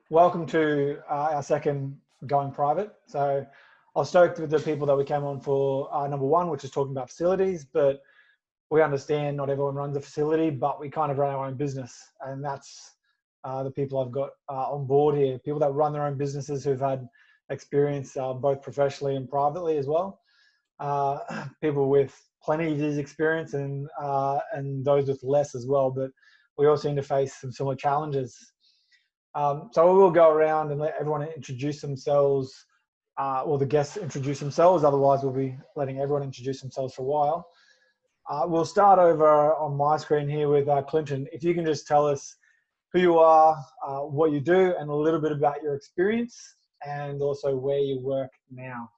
welcome to our second going private. So I was stoked with the people that we came on for number one, which is talking about facilities, but we understand not everyone runs a facility, but we kind of run our own business. And that's the people I've got on board here, people that run their own businesses who've had experience both professionally and privately as well. People with plenty of years experience and those with less as well, but we all seem to face some similar challenges. So we will go around and let everyone introduce themselves, or the guests introduce themselves. Otherwise, we'll be letting everyone introduce themselves for a while. We'll start over on my screen here with Klinton. If you can just tell us who you are, what you do, and a little bit about your experience, and also where you work now.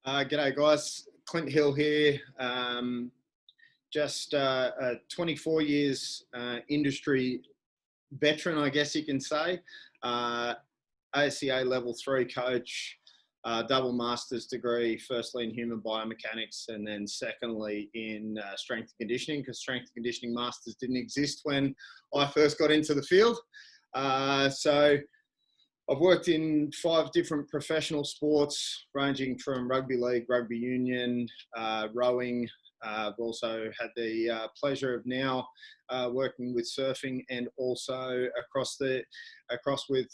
G'day guys, Clint Hill here. Just 24 years industry veteran, I guess you can say. ASCA level 3 coach, double master's degree, firstly in human biomechanics and then secondly in strength and conditioning, because strength and conditioning masters didn't exist when I first got into the field. So I've worked in 5 different professional sports, ranging from rugby league, rugby union, rowing. I've also had the pleasure of now working with surfing and also across with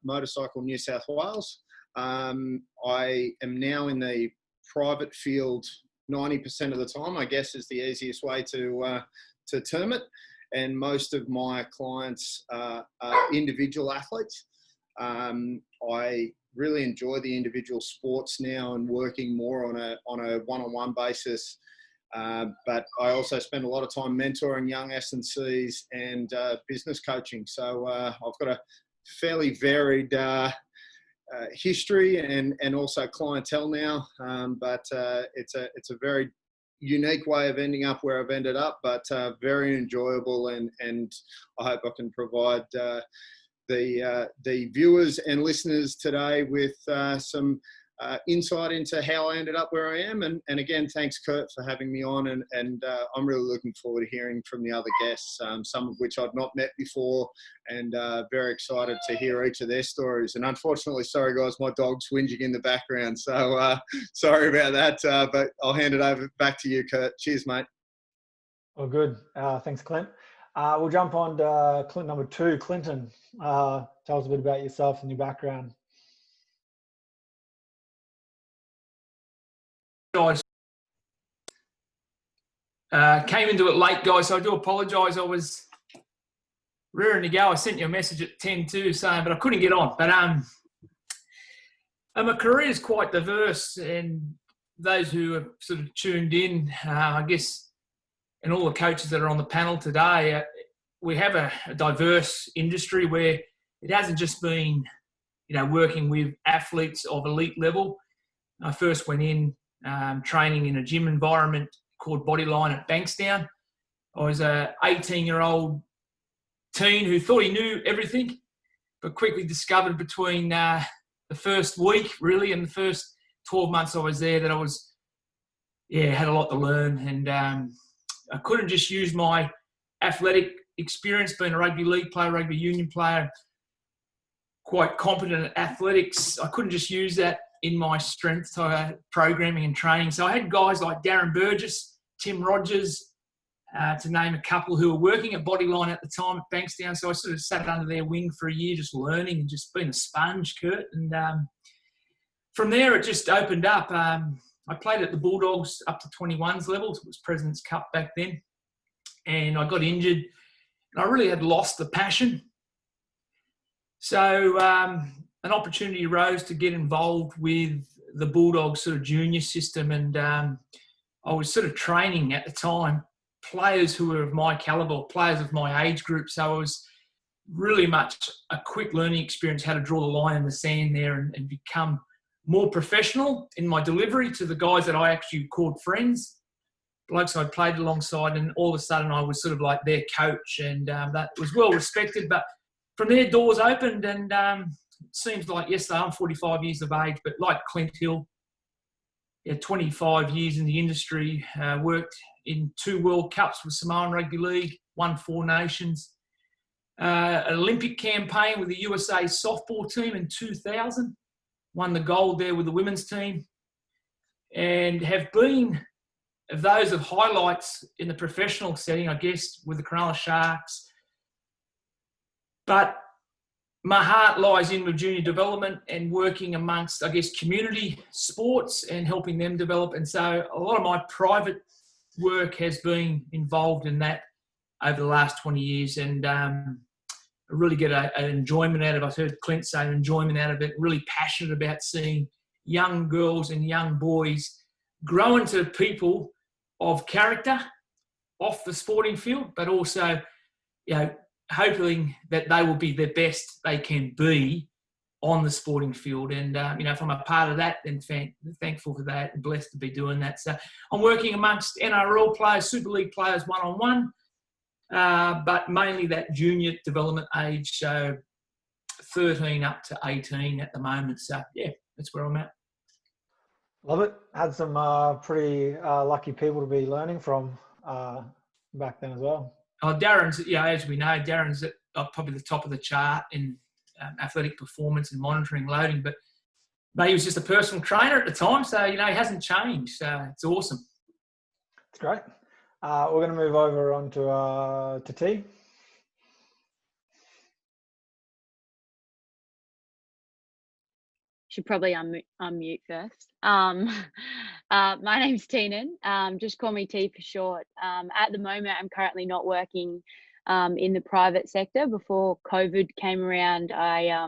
Motorcycle New South Wales. I am now in the private field 90% of the time, I guess is the easiest way to term it. And most of my clients are individual athletes. I really enjoy the individual sports now and working more on a one-on-one basis. But I also spend a lot of time mentoring young S&Cs and business coaching. So I've got a fairly varied history and also clientele now. But it's a very unique way of ending up where I've ended up, but very enjoyable, and I hope I can provide the viewers and listeners today with some insight into how I ended up where I am. And again, thanks Kurt for having me on, and I'm really looking forward to hearing from the other guests, some of which I've not met before, and very excited to hear each of their stories. And unfortunately, sorry guys, my dog's whinging in the background, so sorry about that, but I'll hand it over back to you, Kurt. Cheers, mate. Well, good. Thanks, Clint. We'll jump on to Clint number 2, Klinton. Tell us a bit about yourself and your background. Guys, came into it late, guys, so I do apologise. I was rearing to go. I sent you a message at 10:02 saying, but I couldn't get on. But my career is quite diverse, and those who have sort of tuned in, I guess, and all the coaches that are on the panel today, we have a diverse industry where it hasn't just been, working with athletes of elite level. I first went in training in a gym environment called Bodyline at Bankstown. I was a 18-year-old teen who thought he knew everything, but quickly discovered between the first week, really, and the first 12 months I was there that I was, had a lot to learn. And I couldn't just use my athletic experience, being a rugby league player, rugby union player, quite competent at athletics. I couldn't just use that in my strength programming and training. So I had guys like Darren Burgess, Tim Rogers, to name a couple, who were working at Bodyline at the time at Bankstown. So I sort of sat under their wing for a year, just learning and just being a sponge, Kurt. And from there, it just opened up. I played at the Bulldogs up to 21s levels. It was President's Cup back then. And I got injured, and I really had lost the passion. So an opportunity arose to get involved with the Bulldogs sort of junior system, and I was sort of training at the time players who were of my calibre, players of my age group. So it was really much a quick learning experience how to draw the line in the sand there and become more professional in my delivery to the guys that I actually called friends, blokes I played alongside, and all of a sudden I was sort of like their coach, and that was well respected. But from there, doors opened, and it seems like, yes, I'm 45 years of age, but like Clint Hill, 25 years in the industry, worked in 2 World Cups with Samoan Rugby League, won 4 nations, An Olympic campaign with the USA softball team in 2000. Won the gold there with the women's team. And have been of those of highlights in the professional setting, I guess, with the Cronulla Sharks. But my heart lies in with junior development and working amongst, I guess, community sports and helping them develop. And so a lot of my private work has been involved in that over the last 20 years. And I really get an enjoyment out of it. I've heard Clint say an enjoyment out of it, really passionate about seeing young girls and young boys grow into people of character off the sporting field, but also, hoping that they will be the best they can be on the sporting field. And, if I'm a part of that, then thankful for that and blessed to be doing that. So I'm working amongst NRL players, Super League players one-on-one, but mainly that junior development age, so 13 up to 18 at the moment. So, yeah, that's where I'm at. Love it. Had some pretty lucky people to be learning from back then as well. Oh, Darren's, as we know, Darren's at probably the top of the chart in athletic performance and monitoring loading, but he was just a personal trainer at the time, so, he hasn't changed. So it's awesome. It's great. We're going to move over on to T. Should probably unmute first. My name's Tiernan. Just call me T for short. At the moment, I'm currently not working in the private sector. Before COVID came around, I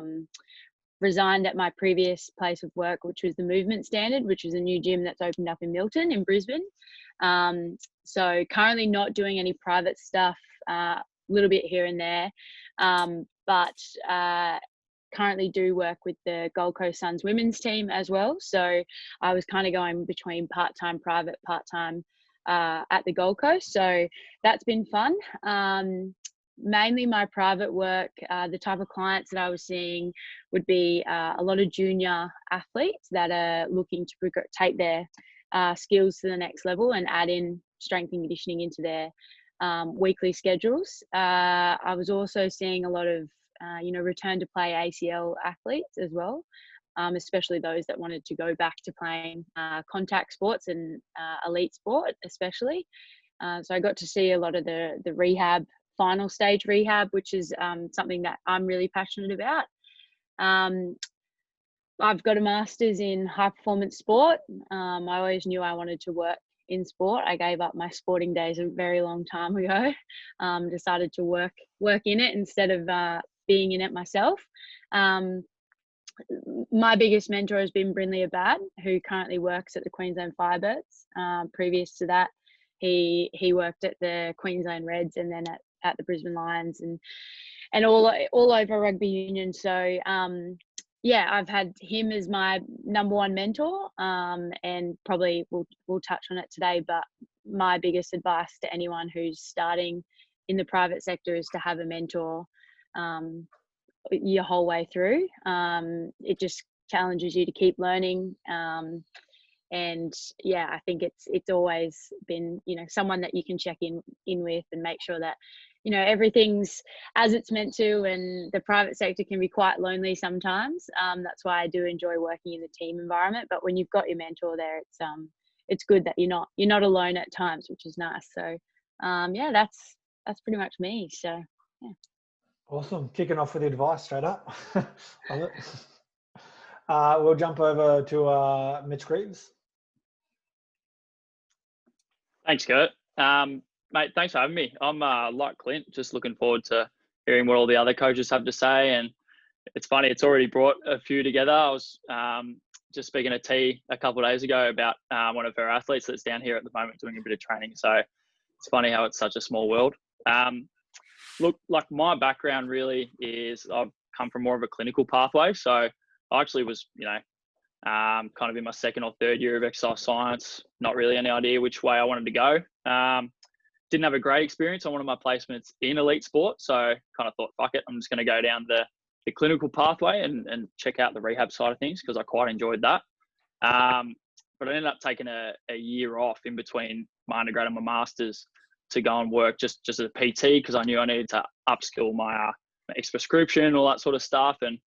resigned at my previous place of work, which was the Movement Standard, which is a new gym that's opened up in Milton in Brisbane. So currently not doing any private stuff, a little bit here and there, but currently do work with the Gold Coast Suns women's team as well. So I was kind of going between part-time private, part-time at the Gold Coast. So that's been fun. Mainly my private work, the type of clients that I was seeing would be a lot of junior athletes that are looking to take their skills to the next level and add in strength and conditioning into their weekly schedules. I was also seeing a lot of return to play ACL athletes as well, especially those that wanted to go back to playing contact sports and elite sport especially. So I got to see a lot of the rehab, final stage rehab, which is something that I'm really passionate about. I've got a master's in high performance sport. I always knew I wanted to work in sport. I gave up my sporting days a very long time ago. Decided to work in it instead of being in it myself. My biggest mentor has been Brindley Abad, who currently works at the Queensland Firebirds. Previous to that, he worked at the Queensland Reds and then at the Brisbane Lions and all over rugby union. So I've had him as my number one mentor, and probably we'll touch on it today. But my biggest advice to anyone who's starting in the private sector is to have a mentor your whole way through. It just challenges you to keep learning. And I think it's always been, someone that you can check in with and make sure that, everything's as it's meant to. And the private sector can be quite lonely sometimes. That's why I do enjoy working in the team environment. But when you've got your mentor there, it's good that you're not alone at times, which is nice. So that's pretty much me. So yeah. Awesome. Kicking off with the advice straight up. Love it. We'll jump over to Mitch Greaves. Thanks, Kurt. Mate, thanks for having me. I'm like Clint, just looking forward to hearing what all the other coaches have to say. And it's funny, it's already brought a few together. I was just speaking to T a couple of days ago about one of her athletes that's down here at the moment doing a bit of training. So it's funny how it's such a small world. Look, like my background really is I've come from more of a clinical pathway. So I actually was, kind of in my second or third year of exercise science, not really any idea which way I wanted to go. Didn't have a great experience on one of my placements in elite sport. So kind of thought, fuck it, I'm just going to go down the clinical pathway and check out the rehab side of things because I quite enjoyed that. But I ended up taking a year off in between my undergrad and my master's to go and work just as a PT because I knew I needed to upskill my makes prescription, all that sort of stuff. And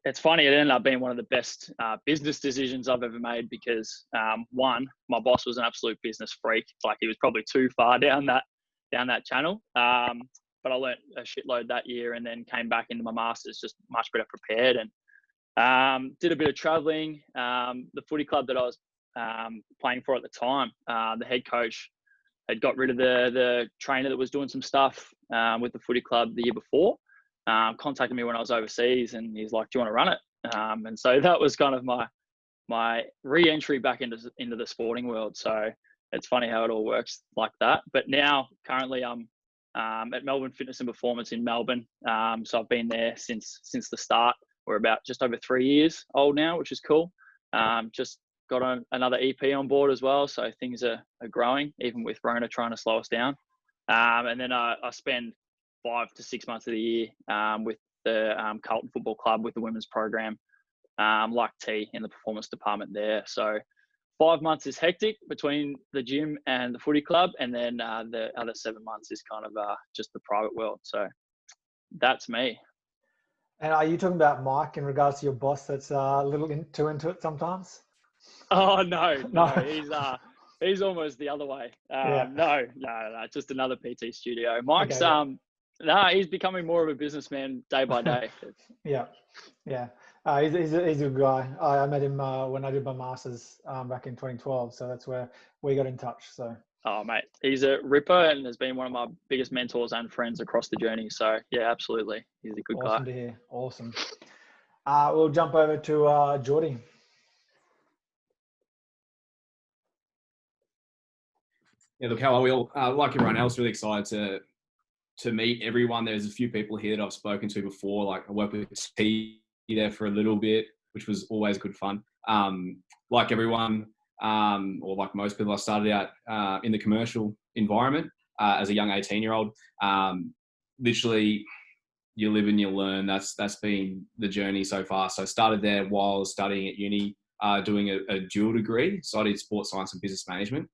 it's funny, it ended up being one of the best business decisions I've ever made because one, my boss was an absolute business freak. Like he was probably too far down that channel. But I learnt a shitload that year and then came back into my master's just much better prepared and did a bit of traveling. The footy club that I was playing for at the time, the head coach had got rid of the trainer that was doing some stuff with the footy club the year before. Contacted me when I was overseas and he's like, do you want to run it? And so that was kind of my re-entry back into the sporting world. So it's funny how it all works like that. But now currently I'm at Melbourne Fitness and Performance in Melbourne. So I've been there since the start. We're about just over 3 years old now, which is cool. Just got another EP on board as well. So things are growing, even with Rona trying to slow us down. And then I spend 5 to 6 months of the year with the Klinton Football Club with the women's program, like T in the performance department there. So 5 months is hectic between the gym and the footy club, and then the other 7 months is kind of just the private world. So that's me. And are you talking about Mike in regards to your boss that's a little too into it sometimes? Oh no, he's almost the other way. No, just another PT studio. Mike's okay, he's becoming more of a businessman day by day. yeah. He's a good guy. I met him when I did my masters back in 2012, so that's where we got in touch. So. Oh mate, he's a ripper and has been one of my biggest mentors and friends across the journey. So yeah, absolutely, he's a good guy. Awesome to hear. Awesome. We'll jump over to Jordi. Yeah, look, how are we all? Like everyone else, really excited to meet everyone. There's a few people here that I've spoken to before. Like I worked with T there for a little bit, which was always good fun. Like everyone, or like most people, I started out in the commercial environment as a young 18-year-old. Literally, you live and you learn. That's been the journey so far. So I started there while studying at uni, doing a dual degree. So I did sports science and business management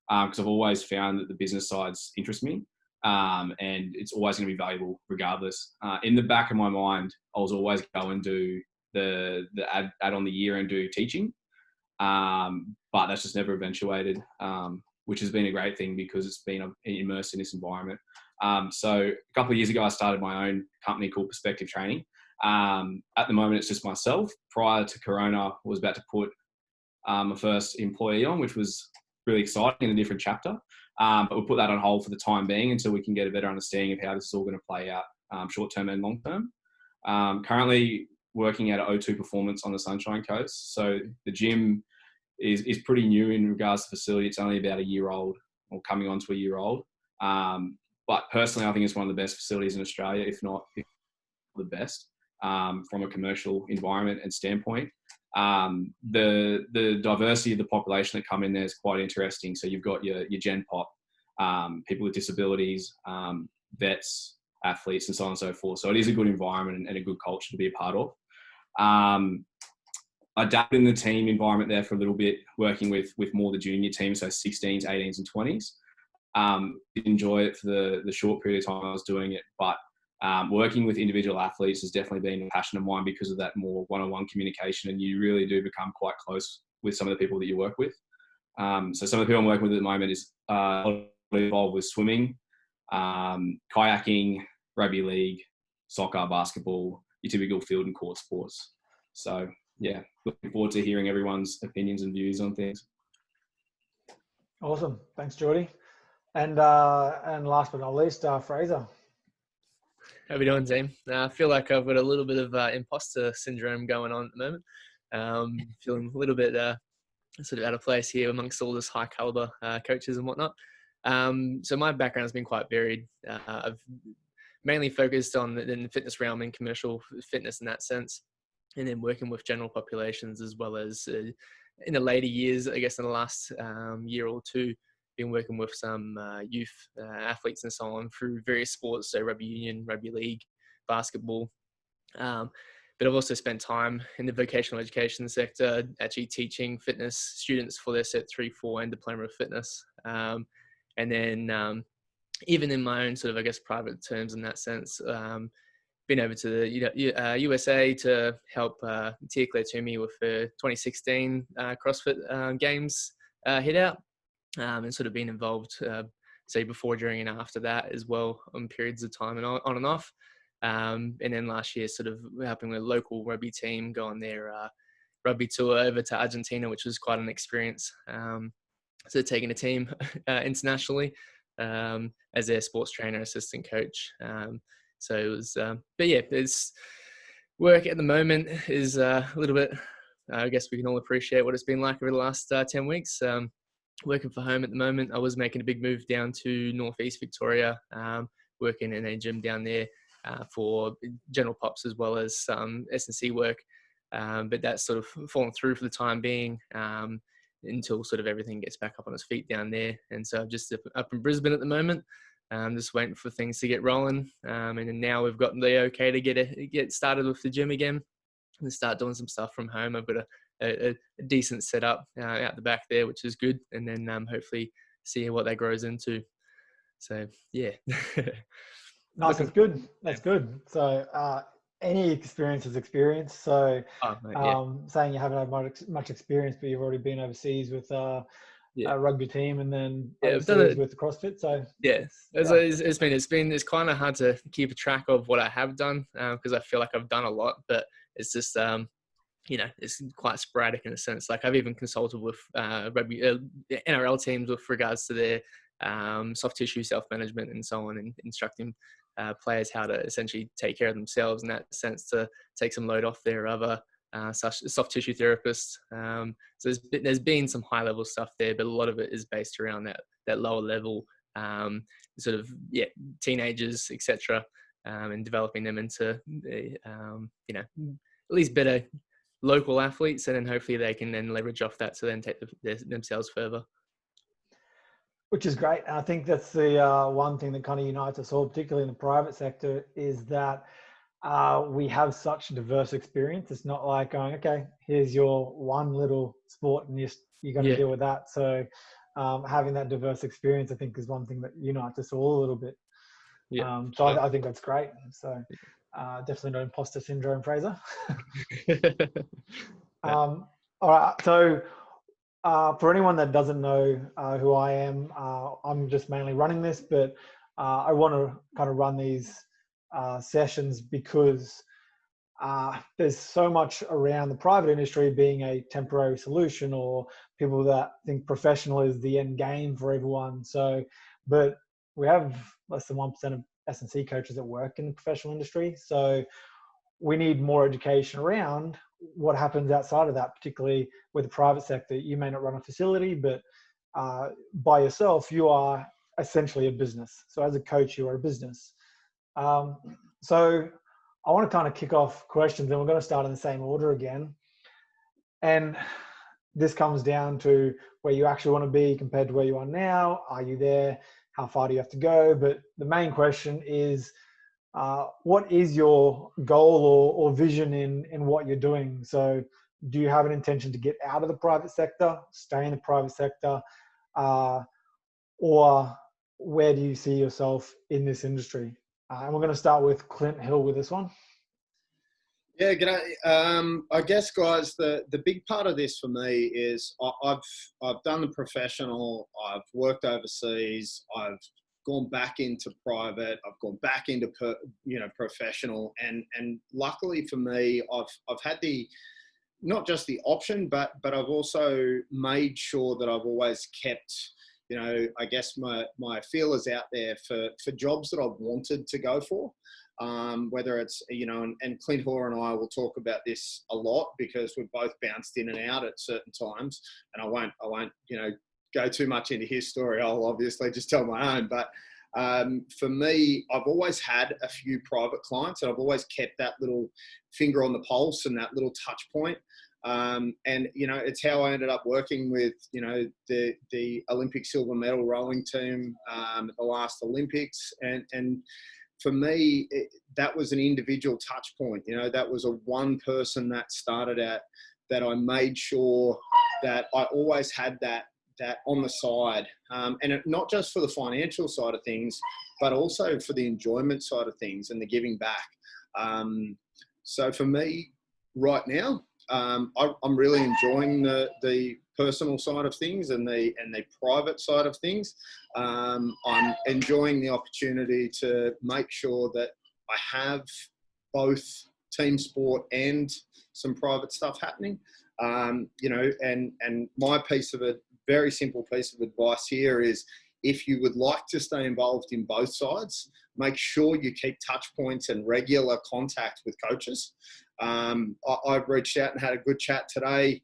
because I've always found that the business sides interest me. And it's always going to be valuable regardless. In the back of my mind, I was always going to do the add on the year and do teaching. But that's just never eventuated, which has been a great thing because it's been immersed in this environment. So a couple of years ago, I started my own company called Perspective Training. At the moment, it's just myself. Prior to Corona, I was about to put my first employee on, which was really exciting in a different chapter. But we'll put that on hold for the time being until we can get a better understanding of how this is all going to play out short-term and long-term. Currently working at O2 Performance on the Sunshine Coast. So the gym is pretty new in regards to facility. It's only about a year old or coming on to a year old. But personally, I think it's one of the best facilities in Australia, if not the best, from a commercial environment and standpoint. The diversity of the population that come in there is quite interesting. So you've got your Gen Pop, people with disabilities, vets, athletes, and so on and so forth. So it is a good environment and a good culture to be a part of. I dabbled in the team environment there for a little bit, working with more the junior team, so 16s, 18s, and 20s. Did enjoy it for the short period of time I was doing it, but working with individual athletes has definitely been a passion of mine because of that more one-on-one communication, and you really do become quite close with some of the people that you work with. So some of the people I'm working with at the moment is involved with swimming, kayaking, rugby league, soccer, basketball, your typical field and court sports. So yeah, looking forward to hearing everyone's opinions and views on things. Awesome. Thanks, Jordi. And last but not least, Fraser. How we doing, team? I feel like I've got a little bit of imposter syndrome going on at the moment. Feeling a little bit sort of out of place here amongst all this high caliber coaches and whatnot. So my background has been quite varied. I've mainly focused on the fitness realm and commercial fitness in that sense, and then working with general populations as well as in the later years, I guess in the last year or two, been working with some youth athletes and so on through various sports, so rugby union, rugby league, basketball. But I've also spent time in the vocational education sector, actually teaching fitness students for their Set 3, 4 and Diploma of Fitness. And then even in my own sort of, I guess, private terms in that sense, been over to the USA to help Tia Claire Toomey with her 2016 CrossFit Games hit out, and sort of been involved, say before, during, and after that as well, on periods of time and on and off. And then last year, sort of helping with a local rugby team go on their rugby tour over to Argentina, which was quite an experience. So taking a team internationally as their sports trainer, assistant coach. So it was, but yeah, it's work at the moment is a little bit, I guess we can all appreciate what it's been like over the last 10 weeks. Working for home at the moment. I was making a big move down to Northeast Victoria, working in a gym down there for general pops as well as some S&C work. But that's sort of fallen through for the time being until sort of everything gets back up on its feet down there. And so I'm just up in Brisbane at the moment, just waiting for things to get rolling. And then now we've got the okay to get started with the gym again and start doing some stuff from home. I've got a decent setup out the back there, which is good. And then hopefully see what that grows into. So, yeah. Nice, that's good. That's good. So any experience is experience. So saying you haven't had much experience, but you've already been overseas with a rugby team and then overseas with the CrossFit. So it's kind of hard to keep a track of what I have done because I feel like I've done a lot, but it's just it's quite sporadic in a sense. Like I've even consulted with rugby NRL teams with regards to their soft tissue self-management and so on, and instructing players how to essentially take care of themselves in that sense to take some load off their other soft tissue therapists. So there's been some high level stuff there, but a lot of it is based around that lower level sort of teenagers, etc., and developing them into at least better local athletes, and then hopefully they can then leverage off that to then take themselves further. Which is great. And I think that's the one thing that kind of unites us all, particularly in the private sector, is that we have such diverse experience. It's not like going, okay, here's your one little sport and you got to deal with that. So having that diverse experience, I think, is one thing that unites us all a little bit. I think that's great. So definitely no imposter syndrome, Fraser. All right. So for anyone that doesn't know who I am, I'm just mainly running this, but I want to kind of run these sessions because there's so much around the private industry being a temporary solution, or people that think professional is the end game for everyone. So, but we have less than 1% of S&C coaches that work in the professional industry. So we need more education around what happens outside of that, particularly with the private sector. You may not run a facility, but by yourself, you are essentially a business. So as a coach, you are a business. So I want to kind of kick off questions, and we're going to start in the same order again. And this comes down to where you actually want to be compared to where you are now. Are you there? How far do you have to go? But the main question is, what is your goal or vision in what you're doing? So do you have an intention to get out of the private sector, stay in the private sector, or where do you see yourself in this industry? And we're going to start with Clint Hill with this one. Yeah, g'day. I guess, guys, the big part of this for me is I've done the professional, I've worked overseas, I've gone back into private, I've gone back into professional, and luckily for me, I've had not just the option, but I've also made sure that I've always kept, I guess my feelers out there for jobs that I've wanted to go for. Whether it's, and Clint, Hoare and I will talk about this a lot because we've both bounced in and out at certain times, and I won't, go too much into his story. I'll obviously just tell my own, but for me, I've always had a few private clients, and I've always kept that little finger on the pulse and that little touch point. And, it's how I ended up working with, the Olympic silver medal rowing team at the last Olympics. And for me, that was an individual touch point. That was a one person that started at that I made sure that I always had that on the side. And not just for the financial side of things, but also for the enjoyment side of things and the giving back. So for me right now, I'm really enjoying the personal side of things and the private side of things. I'm enjoying the opportunity to make sure that I have both team sport and some private stuff happening. You know, and my very simple piece of advice here is, if you would like to stay involved in both sides, make sure you keep touch points and regular contact with coaches. I've reached out and had a good chat today.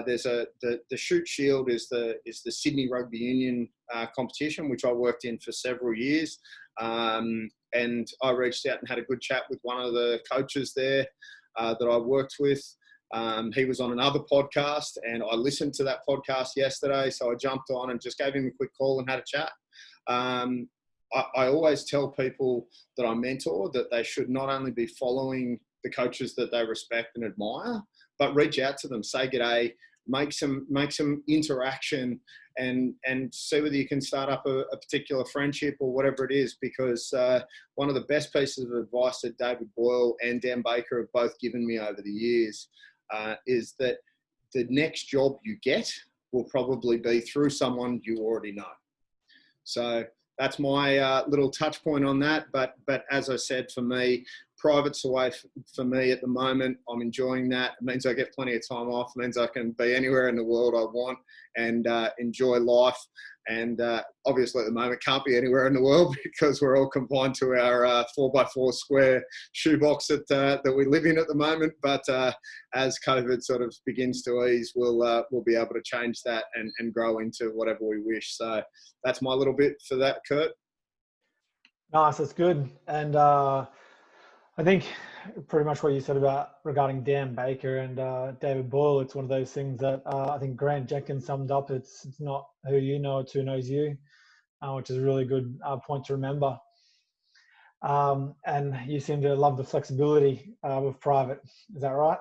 There's the Shoot Shield is the Sydney Rugby Union competition, which I worked in for several years. And I reached out and had a good chat with one of the coaches there that I worked with. He was on another podcast, and I listened to that podcast yesterday. So I jumped on and just gave him a quick call and had a chat. I always tell people that I mentor that they should not only be following the coaches that they respect and admire, but reach out to them, say g'day, make some interaction, and see whether you can start up a particular friendship or whatever it is. Because one of the best pieces of advice that David Boyle and Dan Baker have both given me over the years is that the next job you get will probably be through someone you already know. So that's my little touch point on that. But as I said, for me, private's the way for me at the moment. I'm enjoying that. It means I get plenty of time off. It means I can be anywhere in the world I want and enjoy life. And obviously at the moment can't be anywhere in the world because we're all confined to our 4x4 square shoebox that we live in at the moment. But as COVID sort of begins to ease, we'll be able to change that and grow into whatever we wish. So that's my little bit for that, Kurt. Nice, that's good. And I think pretty much what you said about regarding Dan Baker and David Boyle, it's one of those things that I think Grant Jenkins summed up. It's not who you know, it's who knows you, which is a really good point to remember. And you seem to love the flexibility with private. Is that right?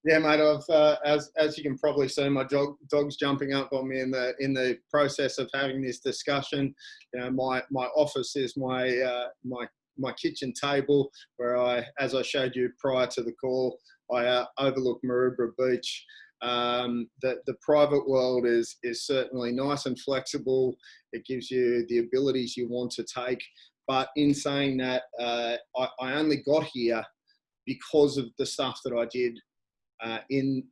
Yeah, mate. I've as you can probably see, my dog's jumping up on me in the process of having this discussion. You know, my office is my kitchen table, where as I showed you prior to the call, I overlook Maroubra Beach. The private world is certainly nice and flexible. It gives you the abilities you want to take. But in saying that, I only got here because of the stuff that I did in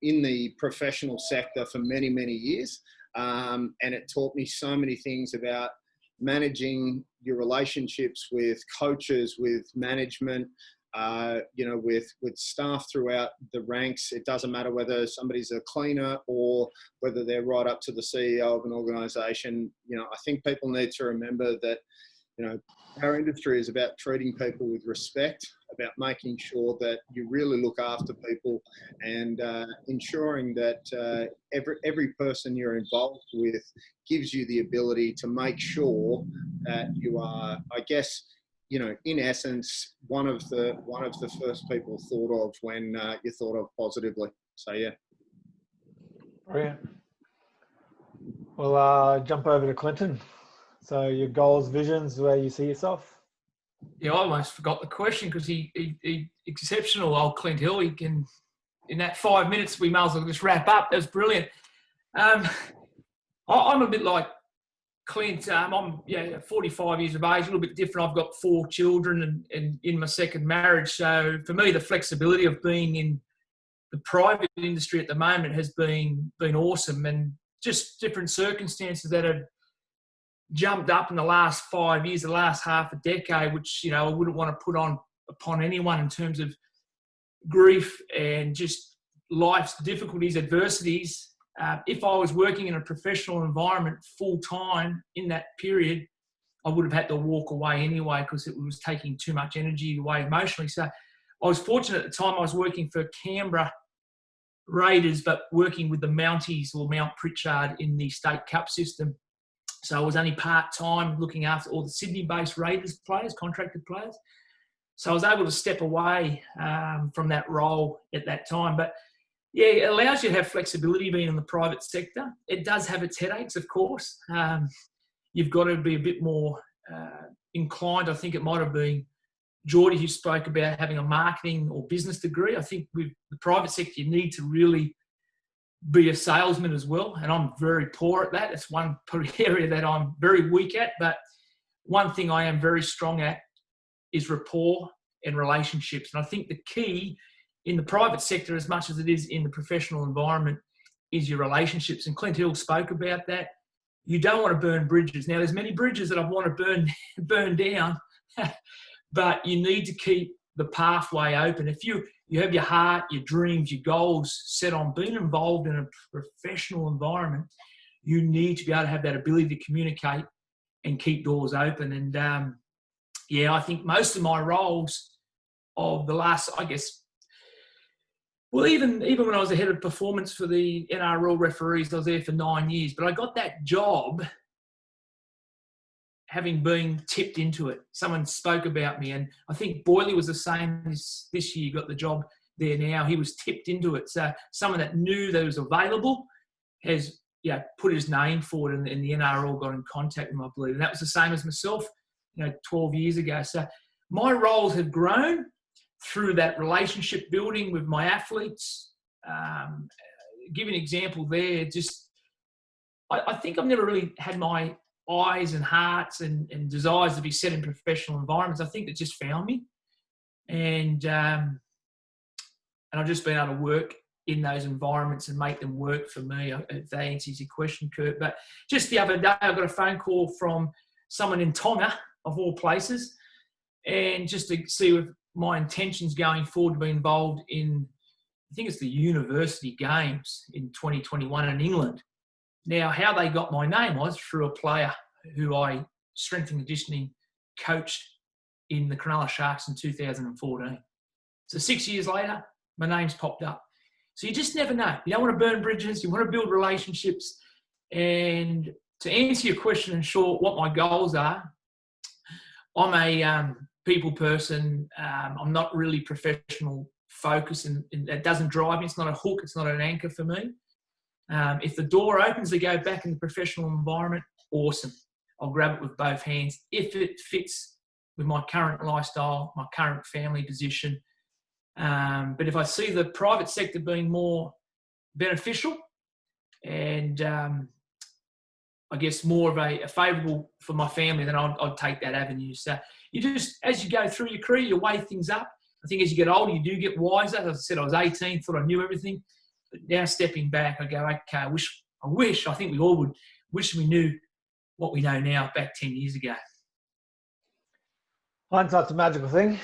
the professional sector for many, many years. And it taught me so many things about managing your relationships with coaches, with management, you know, with staff throughout the ranks. It doesn't matter whether somebody's a cleaner or whether they're right up to the CEO of an organisation. You know, I think people need to remember that, you know, our industry is about treating people with respect, about making sure that you really look after people, and ensuring that every person you're involved with gives you the ability to make sure that you are, I guess, you know, in essence, one of the first people thought of when you thought of positively. So yeah. Brilliant. We'll jump over to Klinton. So your goals, visions, where you see yourself? Yeah, I almost forgot the question because he exceptional, old Clint Hill. He can, in that 5 minutes, we may as well just wrap up. That was brilliant. I'm a bit like Clint. I'm 45 years of age, a little bit different. I've got 4 children and in my second marriage. So for me, the flexibility of being in the private industry at the moment has been awesome, and just different circumstances that have jumped up in the last 5 years, the last half a decade, which, you know, I wouldn't want to put upon anyone in terms of grief and just life's difficulties, adversities. If I was working in a professional environment full time in that period, I would have had to walk away anyway because it was taking too much energy away emotionally. So I was fortunate at the time I was working for Canberra Raiders, but working with the Mounties or Mount Pritchard in the State Cup system. So I was only part-time looking after all the Sydney-based Raiders players, contracted players. So I was able to step away from that role at that time. But yeah, it allows you to have flexibility being in the private sector. It does have its headaches, of course. You've got to be a bit more inclined. I think it might have been Jordi, who spoke about having a marketing or business degree. I think with the private sector, you need to really be a salesman as well. And I'm very poor at that. It's one area that I'm very weak at. But one thing I am very strong at is rapport and relationships. And I think the key in the private sector, as much as it is in the professional environment, is your relationships. And Clint Hill spoke about that. You don't want to burn bridges. Now, there's many bridges that I want to burn down, but you need to keep the pathway open. If you have your heart, your dreams, your goals set on being involved in a professional environment, you need to be able to have that ability to communicate and keep doors open. And I think most of my roles of the last, I guess, well, even when I was the head of performance for the NRL referees, I was there for 9 years. But I got that job having been tipped into it. Someone spoke about me, and I think Boyley was the same this year. Got the job there now. He was tipped into it. So someone that knew that it was available has put his name forward, and the NRL got in contact with him, I believe. And that was the same as myself, 12 years ago. So my roles have grown through that relationship building with my athletes. Give an example there. I think I've never really had my eyes and hearts and desires to be set in professional environments. I think it just found me. And I've just been able to work in those environments and make them work for me, if that answers your question, Kurt. But just the other day, I got a phone call from someone in Tonga, of all places, and just to see if my intentions going forward to be involved in, I think it's the University Games in 2021 in England. Now, how they got my name was through a player who I strength and conditioning coached in the Cronulla Sharks in 2014. So 6 years later, my name's popped up. So you just never know. You don't want to burn bridges. You want to build relationships. And to answer your question in short, what my goals are, I'm a people person. I'm not really professional focused, and that doesn't drive me. It's not a hook. It's not an anchor for me. If the door opens to go back in the professional environment, awesome. I'll grab it with both hands if it fits with my current lifestyle, my current family position. But if I see the private sector being more beneficial and I guess more of a favourable for my family, then I'd take that avenue. So you just, as you go through your career, you weigh things up. I think as you get older, you do get wiser. As I said, I was 18, thought I knew everything. But now stepping back, I go, okay, I think we all would wish we knew what we know now back 10 years ago. Hindsight's a magical thing.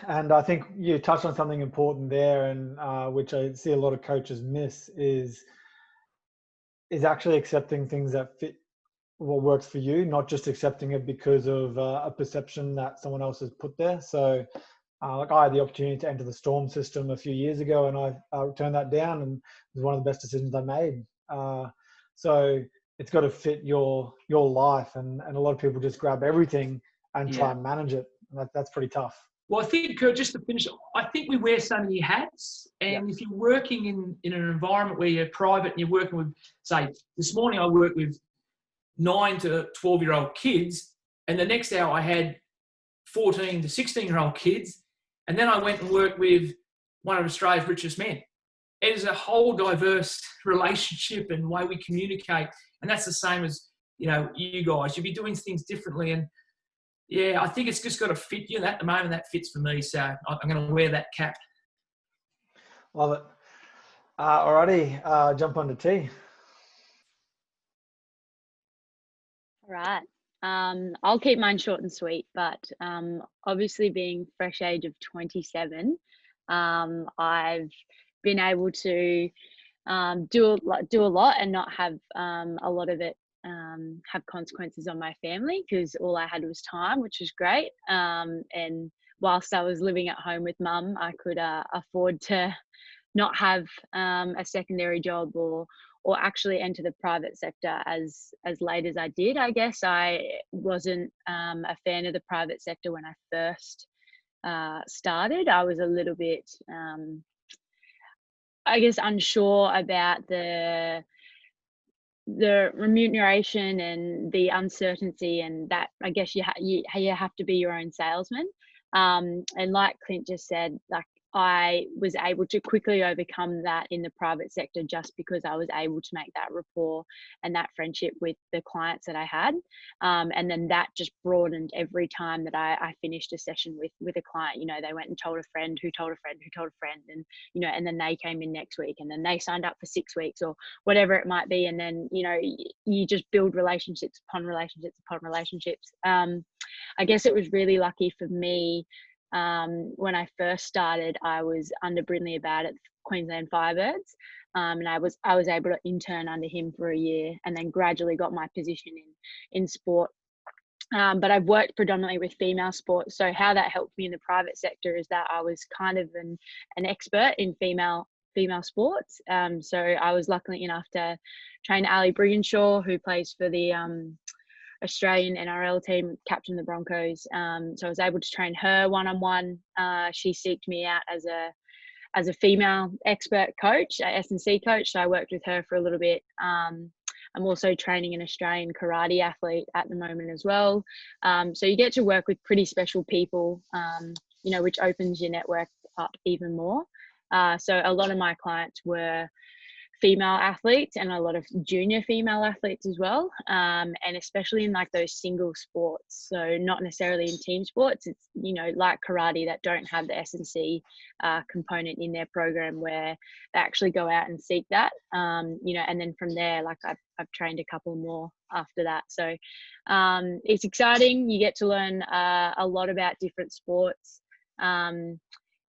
And I think you touched on something important there, and which I see a lot of coaches miss is actually accepting things that fit what works for you, not just accepting it because of a perception that someone else has put there. So like I had the opportunity to enter the Storm system a few years ago, and I turned that down, and it was one of the best decisions I made. So it's got to fit your life, and a lot of people just grab everything and try and manage it. And that's pretty tough. Well, I think, just to finish, I think we wear so many hats. And if you're working in an environment where you're private and you're working with, say, this morning I worked with 9 to 12-year-old kids, and the next hour I had 14 to 16-year-old kids, and then I went and worked with one of Australia's richest men. It is a whole diverse relationship and way we communicate, and that's the same as, you guys. You'll be doing things differently, and I think it's just got to fit you. And at the moment, that fits for me, so I'm going to wear that cap. Love it. Alrighty, jump on to T. All right. I'll keep mine short and sweet, but obviously being fresh age of 27, I've been able to do a lot and not have a lot of it have consequences on my family, because all I had was time, which was great. And whilst I was living at home with mum, I could afford to not have a secondary job or actually enter the private sector as late as I did. I guess I wasn't a fan of the private sector when I first started. I was a little bit, I guess, unsure about the remuneration and the uncertainty, and that I guess you have to be your own salesman. And like Clint just said, like, I was able to quickly overcome that in the private sector just because I was able to make that rapport and that friendship with the clients that I had. And then that just broadened every time that I finished a session with a client. You know, they went and told a friend who told a friend who told a friend, and, you know, and then they came in next week, and then they signed up for 6 weeks or whatever it might be. And then, you know, you just build relationships upon relationships upon relationships. I guess it was really lucky for me. When I first started, I was under Brindley About at Queensland Firebirds, and I was able to intern under him for a year, and then gradually got my position in sport. But I've worked predominantly with female sports, so how that helped me in the private sector is that I was kind of an expert in female sports. So I was lucky enough to train Ali Brigginshaw, who plays for the Australian NRL team, captain the Broncos. So I was able to train her one-on-one. She seeked me out as a female expert coach, a S&C coach. So I worked with her for a little bit. I'm also training an Australian karate athlete at the moment as well. So you get to work with pretty special people, you know, which opens your network up even more. So a lot of my clients were female athletes and a lot of junior female athletes as well, and especially in like those single sports, so not necessarily in team sports. It's, you know, like karate, that don't have the S&C component in their program, where they actually go out and seek that, you know, and then from there, like I've trained a couple more after that. So it's exciting. You get to learn a lot about different sports.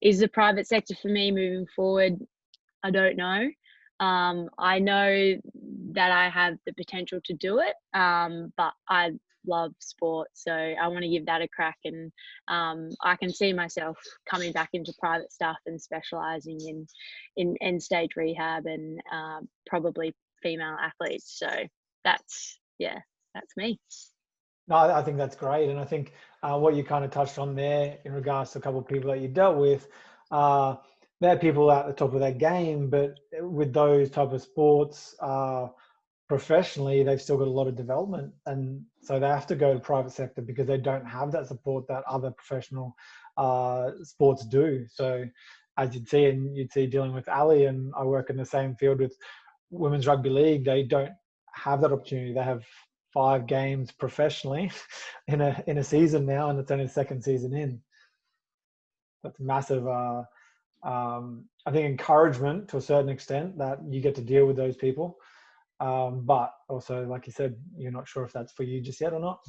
Is the private sector for me moving forward? I don't know. I know that I have the potential to do it, but I love sport, so I want to give that a crack, and I can see myself coming back into private stuff and specialising in end stage rehab and probably female athletes. So that's me. No, I think that's great. And I think what you kind of touched on there in regards to a couple of people that you dealt with, they're people at the top of their game, but with those type of sports, professionally, they've still got a lot of development. And so they have to go to private sector because they don't have that support that other professional sports do. So as you'd see dealing with Ali, and I work in the same field with women's rugby league, they don't have that opportunity. They have 5 games professionally in a season now, and it's only the second season in. That's massive. I think encouragement to a certain extent that you get to deal with those people, but also, like you said, you're not sure if that's for you just yet or not.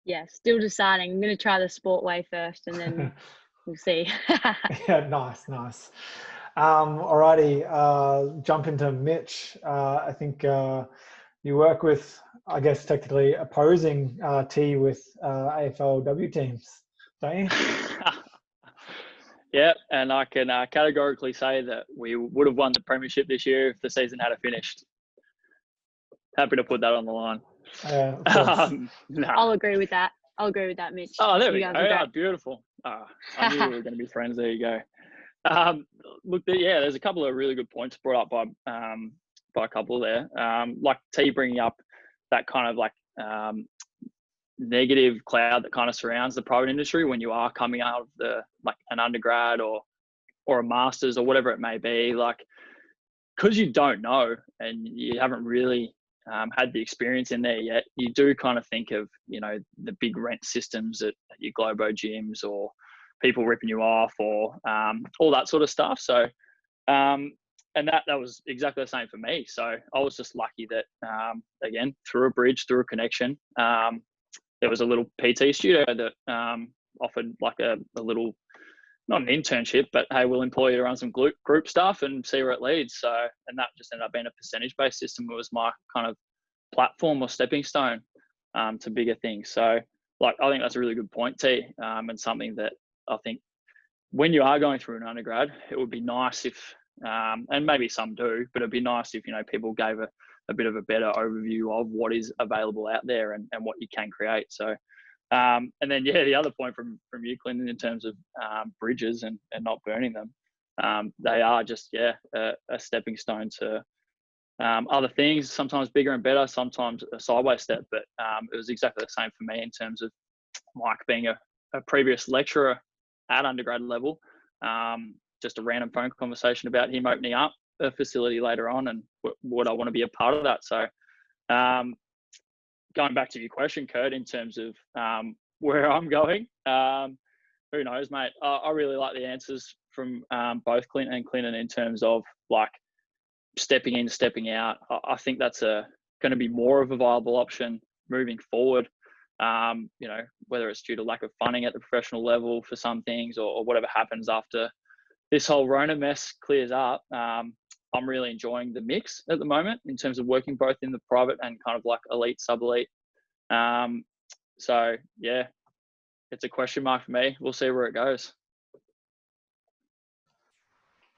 Yeah, still deciding. I'm going to try the sport way first, and then we'll see. Yeah, nice. Alrighty, jump into Mitch. I think you work with, I guess, technically opposing T with AFLW teams, don't you? Yeah, and I can categorically say that we would have won the premiership this year if the season had finished. Happy to put that on the line. No. I'll agree with that. Mitch. Oh, there we go. Oh, beautiful. I knew we were going to be friends. There you go. Look, there's a couple of really good points brought up by a couple there. Like T bringing up that kind of like negative cloud that kind of surrounds the private industry when you are coming out of an undergrad or a master's or whatever it may be, like, because you don't know and you haven't really had the experience in there yet, you do kind of think of, you know, the big rent systems at your Globo gyms or people ripping you off or all that sort of stuff. So and that was exactly the same for me. So I was just lucky that again, through a bridge, through a connection, there was a little PT studio that offered like a little, not an internship, but hey, we'll employ you to run some group stuff and see where it leads. So, and that just ended up being a percentage-based system. It was my kind of platform or stepping stone to bigger things. So, like, I think that's a really good point, T, and something that I think when you are going through an undergrad, it would be nice if, and maybe some do, but it'd be nice if, you know, people gave a bit of a better overview of what is available out there and what you can create. So, and then, the other point from you, Klinton, in terms of bridges and not burning them, they are just, a stepping stone to other things, sometimes bigger and better, sometimes a sideways step. But it was exactly the same for me in terms of Mike being a previous lecturer at undergrad level. Just a random phone conversation about him opening up a facility later on, and would I want to be a part of that? So going back to your question, Kurt, in terms of where I'm going, who knows, mate? I really like the answers from both Clint and Klinton in terms of like stepping in, stepping out. I think that's going to be more of a viable option moving forward. Whether it's due to lack of funding at the professional level for some things, or whatever happens after this whole Rona mess clears up. I'm really enjoying the mix at the moment in terms of working both in the private and kind of like elite, sub-elite. So yeah, it's a question mark for me. We'll see where it goes.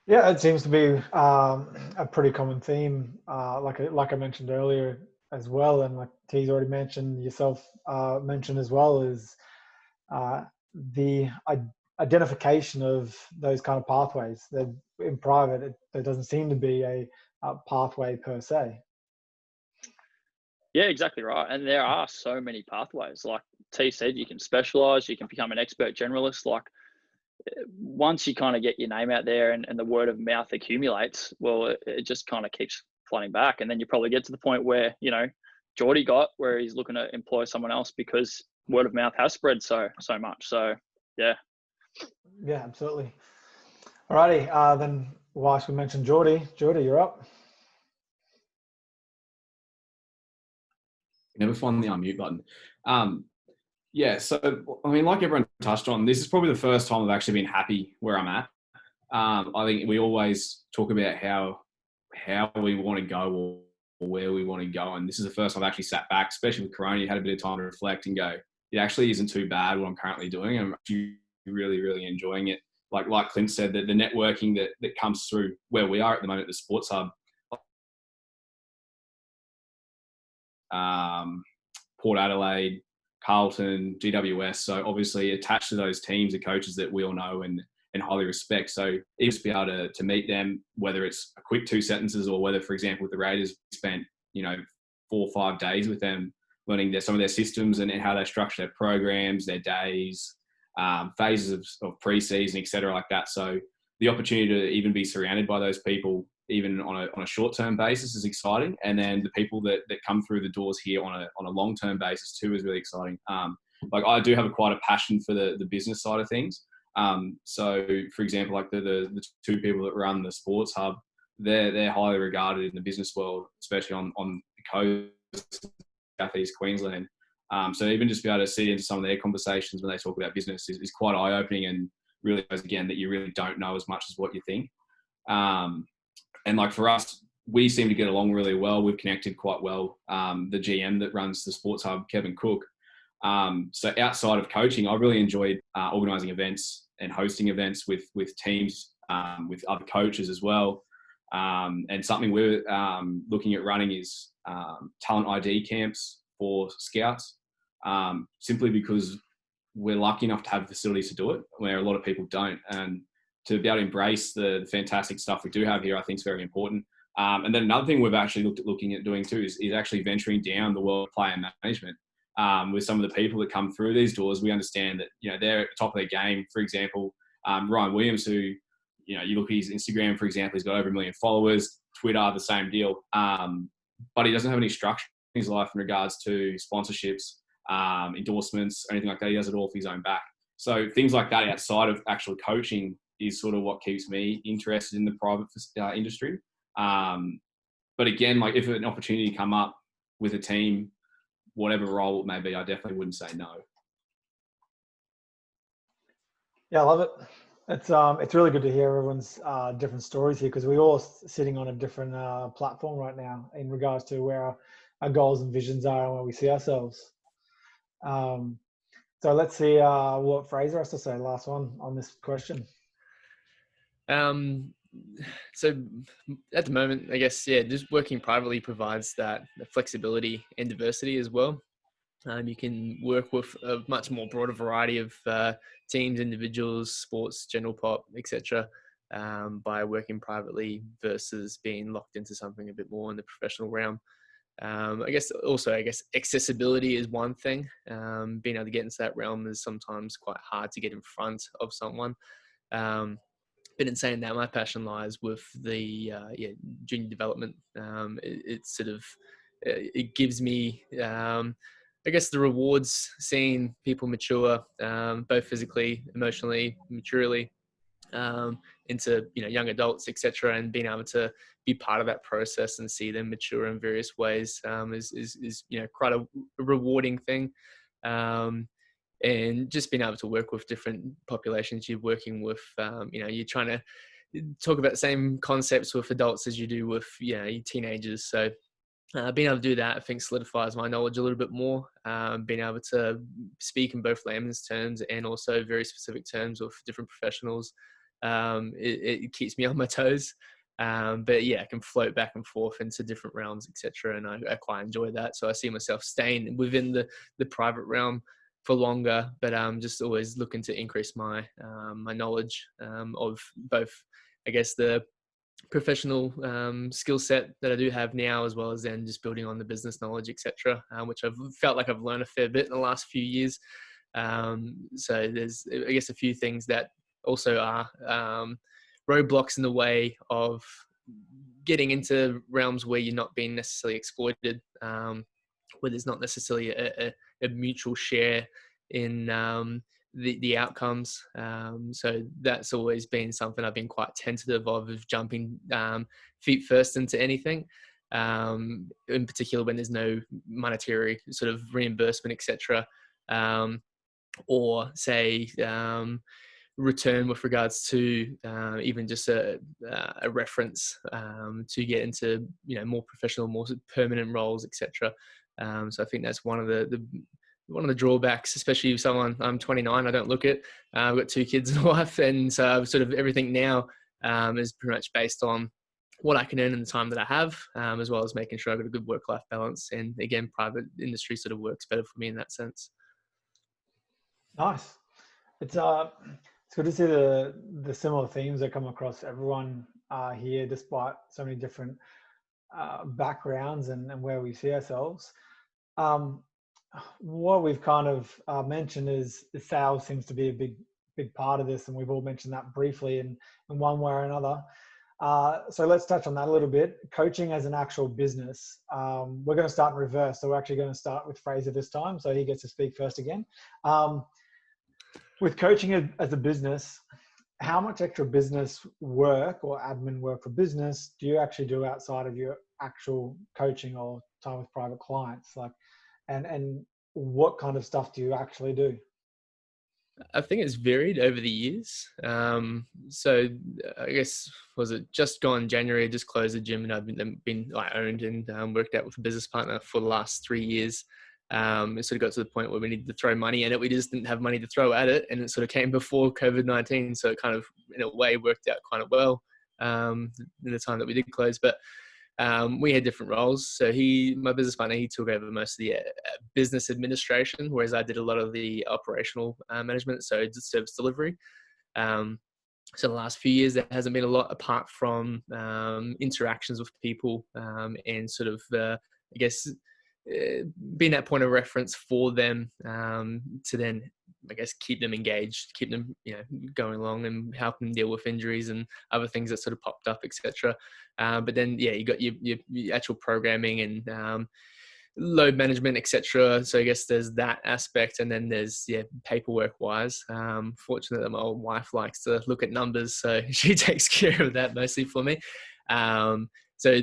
Yeah, it seems to be a pretty common theme, like I mentioned earlier as well, and like T's already mentioned, yourself mentioned as well, is the identification of those kind of pathways. That in private, there doesn't seem to be a pathway per se. Yeah, exactly right. And there are so many pathways. Like T said, you can specialize, you can become an expert generalist. Like once you kind of get your name out there and the word of mouth accumulates, well, it just kind of keeps flooding back. And then you probably get to the point where, Jordi got, where he's looking to employ someone else because word of mouth has spread so much. So yeah. Yeah, absolutely. Alrighty, then whilst we mentioned Jordi, you're up. Never find the unmute button. Yeah, so I mean, like everyone touched on, this is probably the first time I've actually been happy where I'm at. I think we always talk about how we want to go or where we want to go, and this is the first time I've actually sat back, especially with Corona. You had a bit of time to reflect and go, it actually isn't too bad what I'm currently doing. I'm actually really, really enjoying it. Like Clint said, that the networking that comes through where we are at the moment, the Sports Hub, Port Adelaide, Carlton, GWS. So obviously attached to those teams are coaches that we all know and highly respect. So even to be able to meet them, whether it's a quick 2 sentences or whether, for example, with the Raiders, we spent 4 or 5 days with them, learning some of their systems and how they structure their programs, their days, phases of pre-season, et cetera, like that. So the opportunity to even be surrounded by those people, even on a short-term basis, is exciting. And then the people that come through the doors here on a long-term basis too is really exciting. Like I do have quite a passion for the business side of things. So for example, like the 2 people that run the Sports Hub, they're highly regarded in the business world, especially on the coast, Southeast Queensland. So even just be able to see into some of their conversations when they talk about business is quite eye-opening, and really shows again that you really don't know as much as what you think. And like for us, we seem to get along really well. We've connected quite well. The GM that runs the Sports Hub, Kevin Cook. So outside of coaching, I really enjoyed organising events and hosting events with teams, with other coaches as well. And something we're looking at running is talent ID camps for scouts, simply because we're lucky enough to have facilities to do it, where a lot of people don't. And to be able to embrace the fantastic stuff we do have here, I think is very important. And then another thing we've actually looking at doing too is actually venturing down the world of player management. With some of the people that come through these doors, we understand that they're at the top of their game. For example, Ryan Williams, who you look at his Instagram, for example, he's got over 1 million followers. Twitter, the same deal. But he doesn't have any structure in his life in regards to sponsorships, endorsements, anything like that. He does it all for his own back. So things like that outside of actual coaching is sort of what keeps me interested in the private industry. But again, like if an opportunity come up with a team, whatever role it may be, I definitely wouldn't say no. Yeah, I love it. It's really good to hear everyone's different stories here, because we're all sitting on a different platform right now in regards to where our goals and visions are and where we see ourselves. So let's see what Fraser has to say. Last one on this question. So at the moment, I guess, just working privately provides that flexibility and diversity as well. You can work with a much more broader variety of teams, individuals, sports, general pop, etc. By working privately versus being locked into something a bit more in the professional realm. I guess also, accessibility is one thing. Being able to get into that realm is sometimes quite hard to get in front of someone. But in saying that, my passion lies with the junior development. It gives me, the rewards seeing people mature, both physically, emotionally, maturely, into young adults, etc., and being able to be part of that process and see them mature in various ways is quite a rewarding thing. And just being able to work with different populations you're working with, you're trying to talk about the same concepts with adults as you do with your teenagers. So being able to do that, I think, solidifies my knowledge a little bit more. Being able to speak in both layman's terms and also very specific terms with different professionals, it keeps me on my toes. But yeah, I can float back and forth into different realms, etc., and I quite enjoy that. So I see myself staying within the private realm for longer, but just always looking to increase my my knowledge of both, I guess, the professional skill set that I do have now, as well as then just building on the business knowledge, etc., which I've felt like I've learned a fair bit in the last few years. So there's, I guess, a few things that also are roadblocks in the way of getting into realms where you're not being necessarily exploited, where there's not necessarily a mutual share in the outcomes. So that's always been something I've been quite tentative of jumping feet first into anything, in particular when there's no monetary sort of reimbursement, etc., or say return with regards to even just a reference to get into more professional, more permanent roles, etc. So I think that's one of the drawbacks, especially with someone. I'm 29. I don't look it. I've got 2 kids and a wife, and so sort of everything now is pretty much based on what I can earn in the time that I have, as well as making sure I've got a good work-life balance. And again, private industry sort of works better for me in that sense. Nice. It's good to see the similar themes that come across everyone here, despite so many different backgrounds and where we see ourselves. What we've kind of mentioned is sales seems to be a big part of this, and we've all mentioned that briefly in one way or another. So let's touch on that a little bit. Coaching as an actual business. We're going to start in reverse. So we're actually going to start with Fraser this time, so he gets to speak first again. With coaching as a business, how much extra business work or admin work for business do you actually do outside of your actual coaching or time with private clients? And what kind of stuff do you actually do? I think it's varied over the years. So I guess, was it just gone January, I just closed the gym, and I've been owned and worked out with a business partner for the last 3 years. It sort of got to the point where we needed to throw money at it. We just didn't have money to throw at it, and it sort of came before COVID-19. So it kind of, in a way, worked out kind of well in the time that we did close. But we had different roles. So my business partner, he took over most of the business administration, whereas I did a lot of the operational management, so service delivery. So the last few years, there hasn't been a lot apart from interactions with people and sort of, I guess, being that point of reference for them to then, I guess, keep them engaged, keep them, going along and help them deal with injuries and other things that sort of popped up, etc. But then, you got your actual programming and load management, etc. So I guess there's that aspect, and then there's paperwork wise. Fortunately, my old wife likes to look at numbers, so she takes care of that mostly for me. So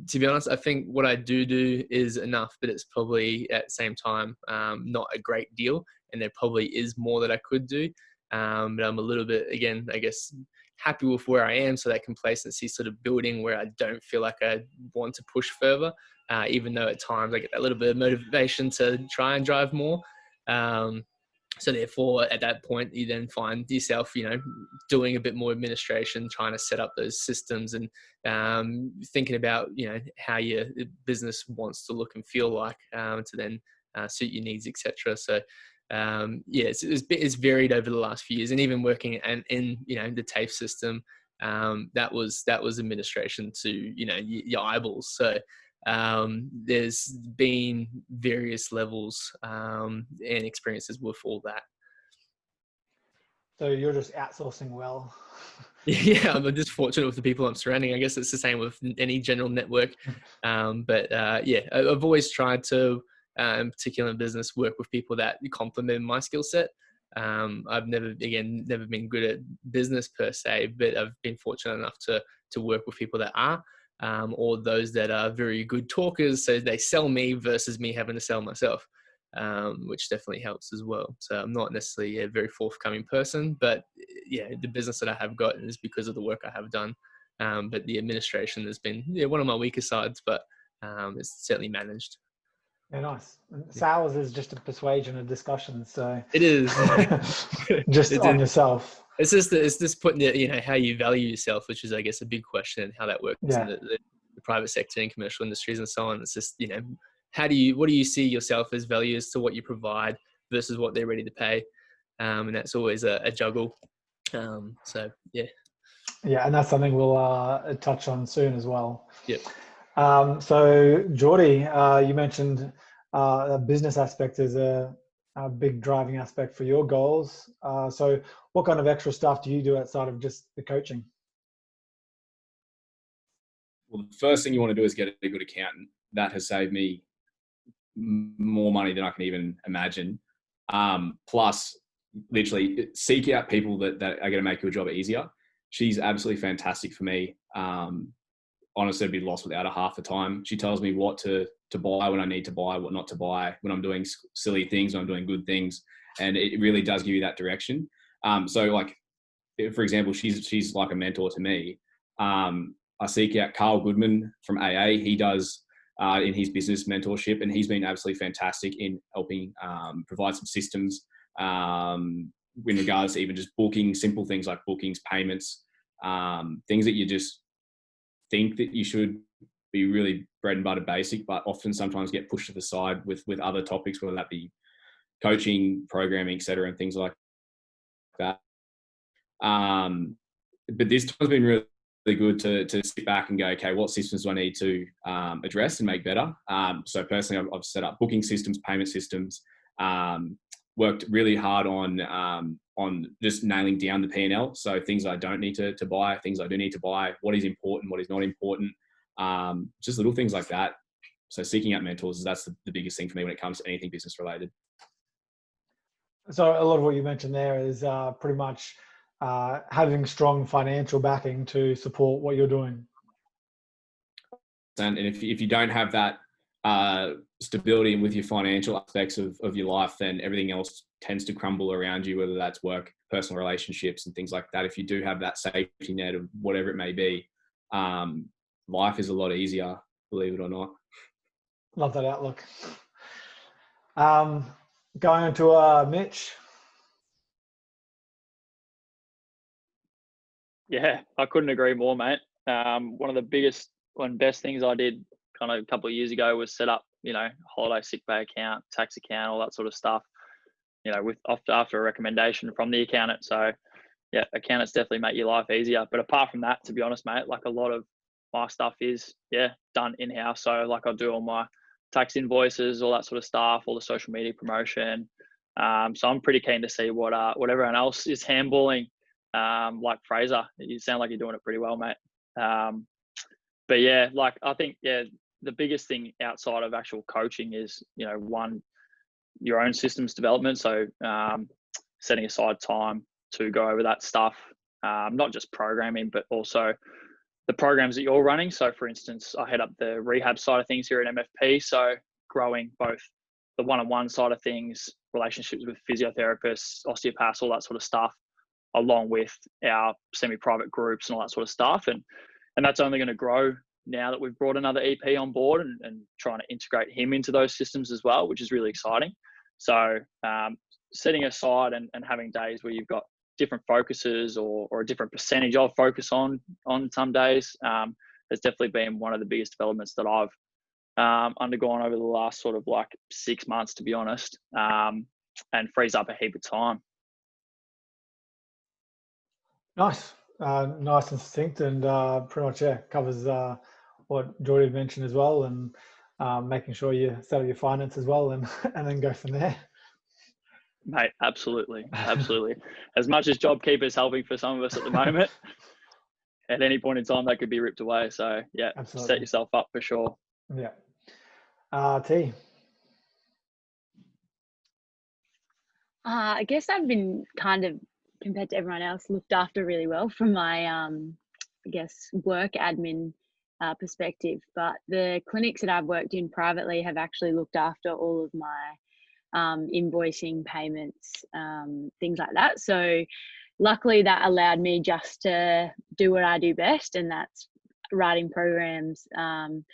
to be honest, I think what I do is enough, but it's probably at the same time not a great deal, and there probably is more that I could do. But I'm a little bit, again, I guess, happy with where I am, so that complacency sort of building where I don't feel like I want to push further, even though at times I get a little bit of motivation to try and drive more. So therefore, at that point, you then find yourself, doing a bit more administration, trying to set up those systems and thinking about, how your business wants to look and feel like to then suit your needs, etc. So it's varied over the last few years, and even working in the TAFE system, that was administration to your eyeballs. So there's been various levels and experiences with all that. So you're just outsourcing well. Yeah, I'm just fortunate with the people I'm surrounding. I guess it's the same with any general network. Yeah, I've always tried to, in particular in business, work with people that complement my skill set. I've never been good at business per se, but I've been fortunate enough to work with people that are, or those that are very good talkers. So they sell me versus me having to sell myself. Which definitely helps as well. So I'm not necessarily a very forthcoming person, but yeah, the business that I have got is because of the work I have done. But the administration has been one of my weaker sides, but it's certainly managed. Yeah, nice. And sales is just a persuasion, a discussion. So It is just on yourself. It's just putting it, how you value yourself, which is, I guess, a big question, and how that works in the private sector and commercial industries and so on. It's just, what do you see yourself as value as to what you provide versus what they're ready to pay? And that's always a juggle. So, yeah. Yeah, and that's something we'll touch on soon as well. Yep. So, Jordi, you mentioned the business aspect is a big driving aspect for your goals. So what kind of extra stuff do you do outside of just the coaching? Well, the first thing you want to do is get a good accountant. That has saved me more money than I can even imagine. Plus, literally, seek out people that are going to make your job easier. She's absolutely fantastic for me. Honestly, I'd be lost without her half the time. She tells me what to buy when I need to buy, what not to buy, when I'm doing silly things, when I'm doing good things. And it really does give you that direction. So like, for example, she's like a mentor to me. I seek out Carl Goodman from AA. He does in his business mentorship, and he's been absolutely fantastic in helping provide some systems in regards to even just booking, simple things like bookings, payments, things that you just think that you should be really bread and butter basic, but often sometimes get pushed to the side with other topics, whether that be coaching, programming, et cetera, and things like that. But this time's been really good to sit back and go, okay, what systems do I need to address and make better? So personally, I've set up booking systems, payment systems, worked really hard on just nailing down the P&L. So things I don't need to buy, things I do need to buy, what is important, what is not important, just little things like that. So seeking out mentors, that's the biggest thing for me when it comes to anything business related. So a lot of what you mentioned there is pretty much having strong financial backing to support what you're doing. And if you don't have that stability with your financial aspects of your life, then everything else tends to crumble around you, whether that's work, personal relationships, and things like that. If you do have that safety net of whatever it may be, life is a lot easier, believe it or not. Love that outlook. Going on to Mitch. Yeah, I couldn't agree more, mate. One of the biggest and best things I did kind of a couple of years ago was set up, holiday sick pay account, tax account, all that sort of stuff, with after a recommendation from the accountant. So yeah, accountants definitely make your life easier. But apart from that, to be honest, mate, like a lot of my stuff is, done in-house. So like I'll do all my tax invoices, all that sort of stuff, all the social media promotion. So I'm pretty keen to see what everyone else is handballing. Like Fraser, you sound like you're doing it pretty well, mate. But yeah, like I think, the biggest thing outside of actual coaching is, one, your own systems development. So setting aside time to go over that stuff, not just programming, but also the programs that you're running. So for instance, I head up the rehab side of things here at MFP. So growing both the one-on-one side of things, relationships with physiotherapists, osteopaths, all that sort of stuff, along with our semi-private groups and all that sort of stuff. And that's only going to grow now that we've brought another EP on board and trying to integrate him into those systems as well, which is really exciting. So setting aside and having days where you've got different focuses or a different percentage of focus on some days has definitely been one of the biggest developments that I've undergone over the last sort of like 6 months, to be honest, and frees up a heap of time. Nice. Nice and succinct, and pretty much covers what Jordi mentioned as well, and making sure you settle your finance as well, and then go from there. Mate, absolutely. As much as JobKeeper's helping for some of us at the moment, at any point in time that could be ripped away. So yeah, Absolutely. set yourself up for sure. Yeah. T. I guess I've been kind of, compared to everyone else, looked after really well from my, I guess, work admin perspective. But the clinics that I've worked in privately have actually looked after all of my invoicing, payments, things like that. So luckily that allowed me just to do what I do best, and that's writing programs, liaising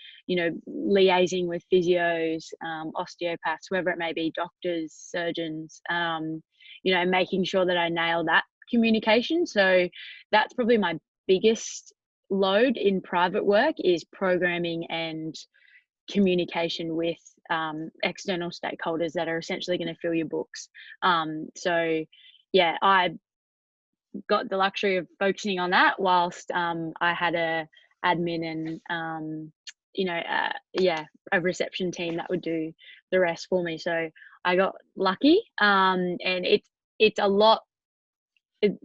with physios, osteopaths, whoever it may be, doctors, surgeons, making sure that I nail that communication. So that's probably my biggest load in private work, is programming and communication with external stakeholders that are essentially going to fill your books. So yeah, I got the luxury of focusing on that whilst I had a admin and a reception team that would do the rest for me. So I got lucky, and it's a lot.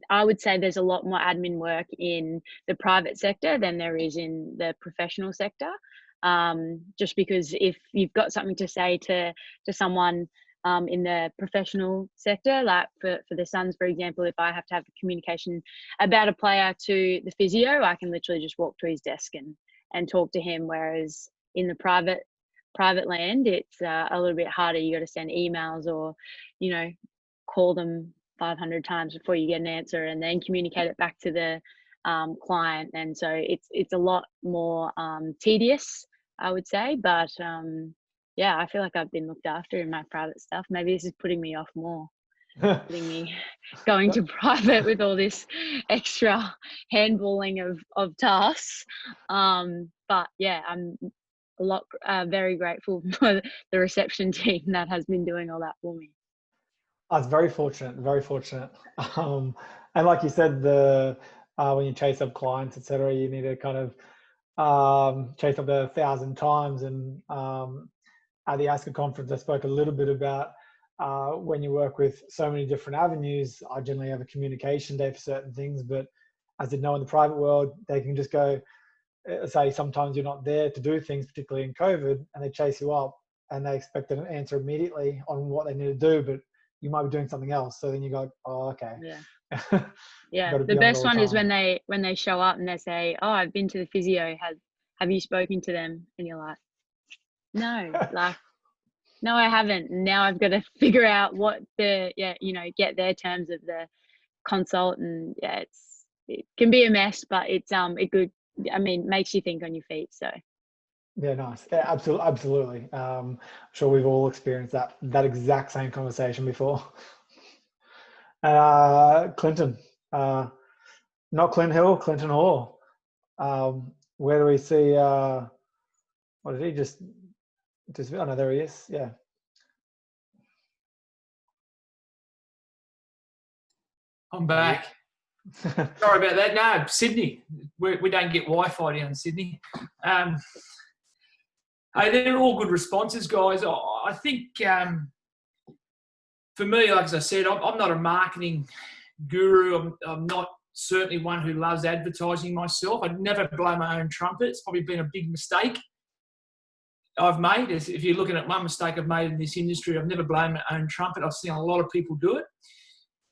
I would say there's a lot more admin work in the private sector than there is in the professional sector. Just because if you've got something to say to someone in the professional sector, like for the Suns, for example, if I have to have a communication about a player to the physio, I can literally just walk to his desk and talk to him. Whereas in the private land, it's a little bit harder. You got to send emails or, call them 500 times before you get an answer, and then communicate it back to the client. And so it's a lot more tedious, I would say. But yeah, I feel like I've been looked after in my private stuff. Maybe this is putting me off more, putting me going to private with all this extra handballing of tasks. But yeah, I'm very grateful for the reception team that has been doing all that for me. I was very fortunate, very fortunate. And like you said, when you chase up clients, etc., you need to kind of chase up 1,000 times. And at the ASCA conference, I spoke a little bit about when you work with so many different avenues, I generally have a communication day for certain things. But as you know, in the private world, they can just go, say sometimes you're not there to do things, particularly in COVID, and they chase you up and they expect an answer immediately on what they need to do, but you might be doing something else. So then you go, oh, okay. Yeah. Yeah. The best one is when they show up and they say, oh, I've been to the physio. Have you spoken to them? And you're like, no, no, I haven't. Now I've got to figure out what get their terms of the consult. And yeah, it can be a mess, but it's makes you think on your feet. So yeah, nice. Yeah, absolutely. I'm sure we've all experienced that exact same conversation before. Klinton, not Clint Hill, Clinton Hoare. Where do we see? What did he just? Oh no, there he is. Yeah. I'm back. Sorry about that. No, Sydney. We don't get Wi-Fi down in Sydney. Hey, they're all good responses, guys. I think for me, like as I said, I'm not a marketing guru. I'm not certainly one who loves advertising myself. I'd never blow my own trumpet. It's probably been a big mistake I've made. If you're looking at one mistake I've made in this industry, I've never blown my own trumpet. I've seen a lot of people do it,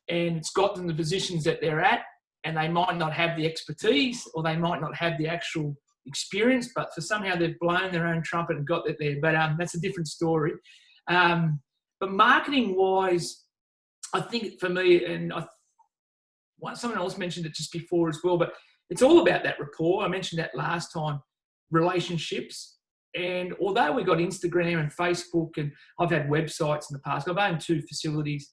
and it's got them the positions that they're at, and they might not have the expertise or they might not have the actual experience, but for somehow they've blown their own trumpet and got that there. But that's a different story. But marketing-wise, I think for me, and someone else mentioned it just before as well, but it's all about that rapport. I mentioned that last time, relationships. And although we got Instagram and Facebook, and I've had websites in the past, I've owned 2 facilities.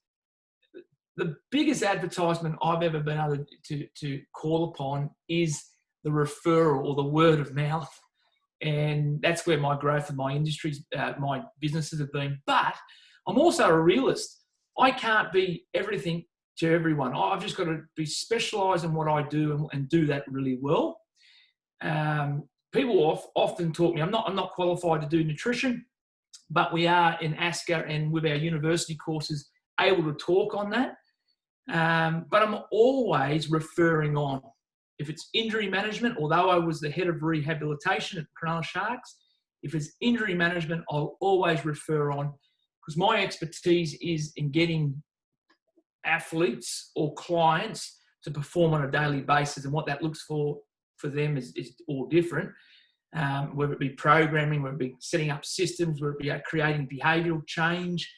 The biggest advertisement I've ever been able to call upon is the referral or the word of mouth. And that's where my growth of my industries, my businesses have been. But I'm also a realist. I can't be everything to everyone. I've just got to be specialised in what I do and do that really well. people often talk to me. I'm not qualified to do nutrition, but we are in ASCA and with our university courses able to talk on that. But I'm always referring on. If it's injury management, although I was the head of rehabilitation at Cronulla Sharks, if it's injury management, I'll always refer on, because my expertise is in getting athletes or clients to perform on a daily basis, and what that looks for them is all different. Whether it be programming, whether it be setting up systems, whether it be creating behavioural change,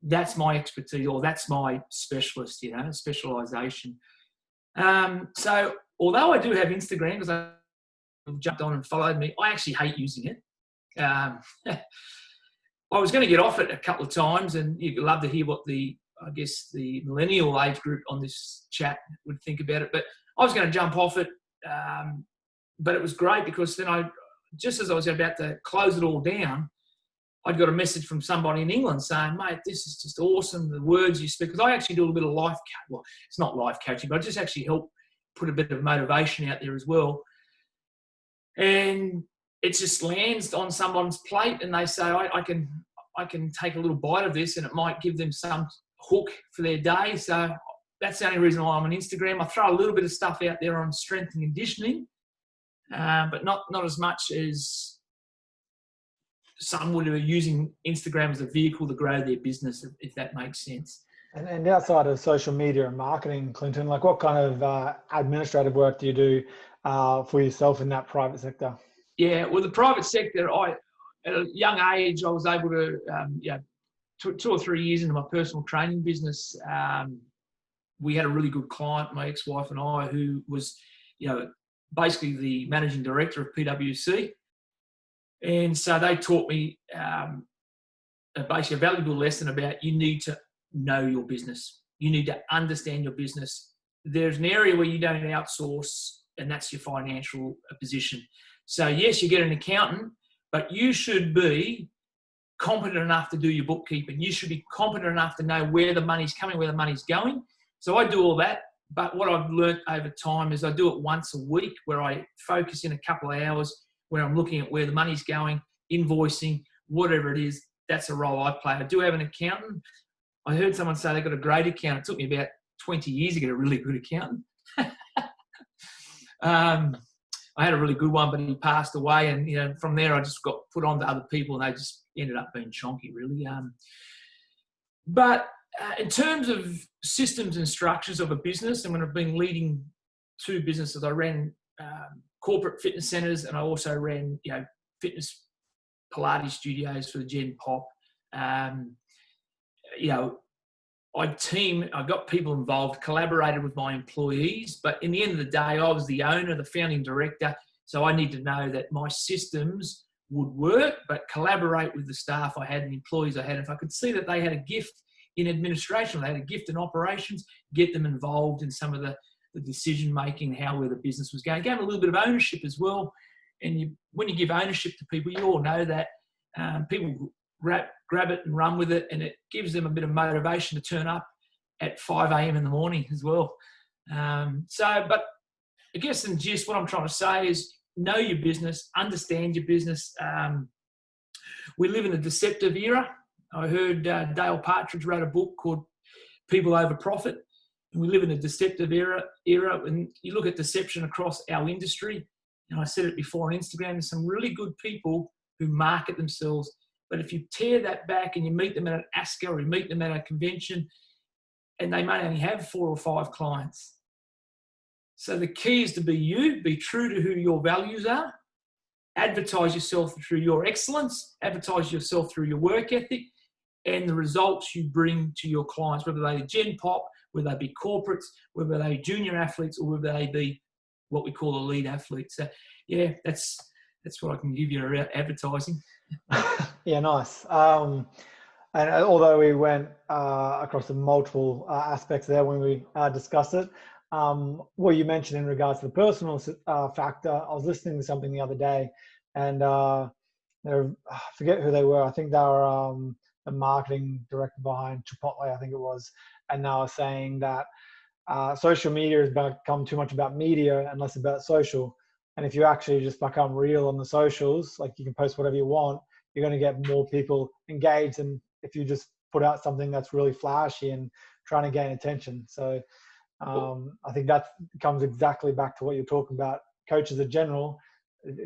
that's my expertise, or that's my specialist, specialisation. So although I do have Instagram, because I jumped on and followed me, I actually hate using it. I was going to get off it a couple of times, and you'd love to hear what the millennial age group on this chat would think about it. But I was going to jump off it, but it was great because then just as I was about to close it all down, I'd got a message from somebody in England saying, mate, this is just awesome, the words you speak. Because I actually do a little bit of life coaching. Well, it's not life coaching, but I just actually help put a bit of motivation out there as well. And it just lands on someone's plate and they say, I can take a little bite of this and it might give them some hook for their day. So that's the only reason why I'm on Instagram. I throw a little bit of stuff out there on strength and conditioning, but not as much as some would be using Instagram as a vehicle to grow their business, if that makes sense. And outside of social media and marketing, Klinton, like what kind of administrative work do you do for yourself in that private sector? Yeah, well, the private sector, at a young age, I was able to, 2 or 3 years into my personal training business, we had a really good client, my ex-wife and I, who was, basically the managing director of PwC. And so they taught me basically a valuable lesson about you need to know your business. You need to understand your business. There's an area where you don't outsource, and that's your financial position. So yes, you get an accountant, but you should be competent enough to do your bookkeeping. You should be competent enough to know where the money's coming, where the money's going. So I do all that. But what I've learnt over time is I do it once a week, where I focus in a couple of hours where I'm looking at where the money's going, invoicing, whatever it is. That's a role I play. I do have an accountant. I heard someone say they got a great accountant. It took me about 20 years to get a really good accountant. I had a really good one, but he passed away. And, from there I just got put on to other people and they just ended up being chonky, really. But in terms of systems and structures of a business, and when I've been leading 2 businesses, I ran corporate fitness centres, and I also ran, fitness Pilates studios for the Gen Pop. I got people involved, collaborated with my employees, but in the end of the day, I was the owner, the founding director, so I need to know that my systems would work, but collaborate with the staff I had and the employees I had. If I could see that they had a gift in administration, they had a gift in operations, get them involved in some of the decision-making, where the business was going. Gave them a little bit of ownership as well. And when you give ownership to people, you all know that people grab it and run with it, and it gives them a bit of motivation to turn up at 5 a.m. in the morning as well. But I guess in gist, what I'm trying to say is know your business, understand your business. We live in a deceptive era. I heard Dale Partridge wrote a book called People Over Profit. And we live in a deceptive era. And you look at deception across our industry, and I said it before on Instagram, there's some really good people who market themselves. But if you tear that back and you meet them at an ASCA or you meet them at a convention, and they may only have 4 or 5 clients. So the key is to be you, be true to who your values are, advertise yourself through your excellence, advertise yourself through your work ethic, and the results you bring to your clients, whether they be Gen Pop, whether they be corporates, whether they be junior athletes, or whether they be what we call elite athletes. So, yeah, that's what I can give you around advertising. Yeah, nice. And although we went across the multiple aspects there when we discussed it, what you mentioned in regards to the personal factor, I was listening to something the other day, and I forget who they were. I think they were the marketing director behind Chipotle, I think it was, and they were saying that social media has become too much about media and less about social. And if you actually just become real on the socials, like you can post whatever you want, you're going to get more people engaged than if you just put out something that's really flashy and trying to gain attention. So I think that comes exactly back to what you're talking about. Coaches in general,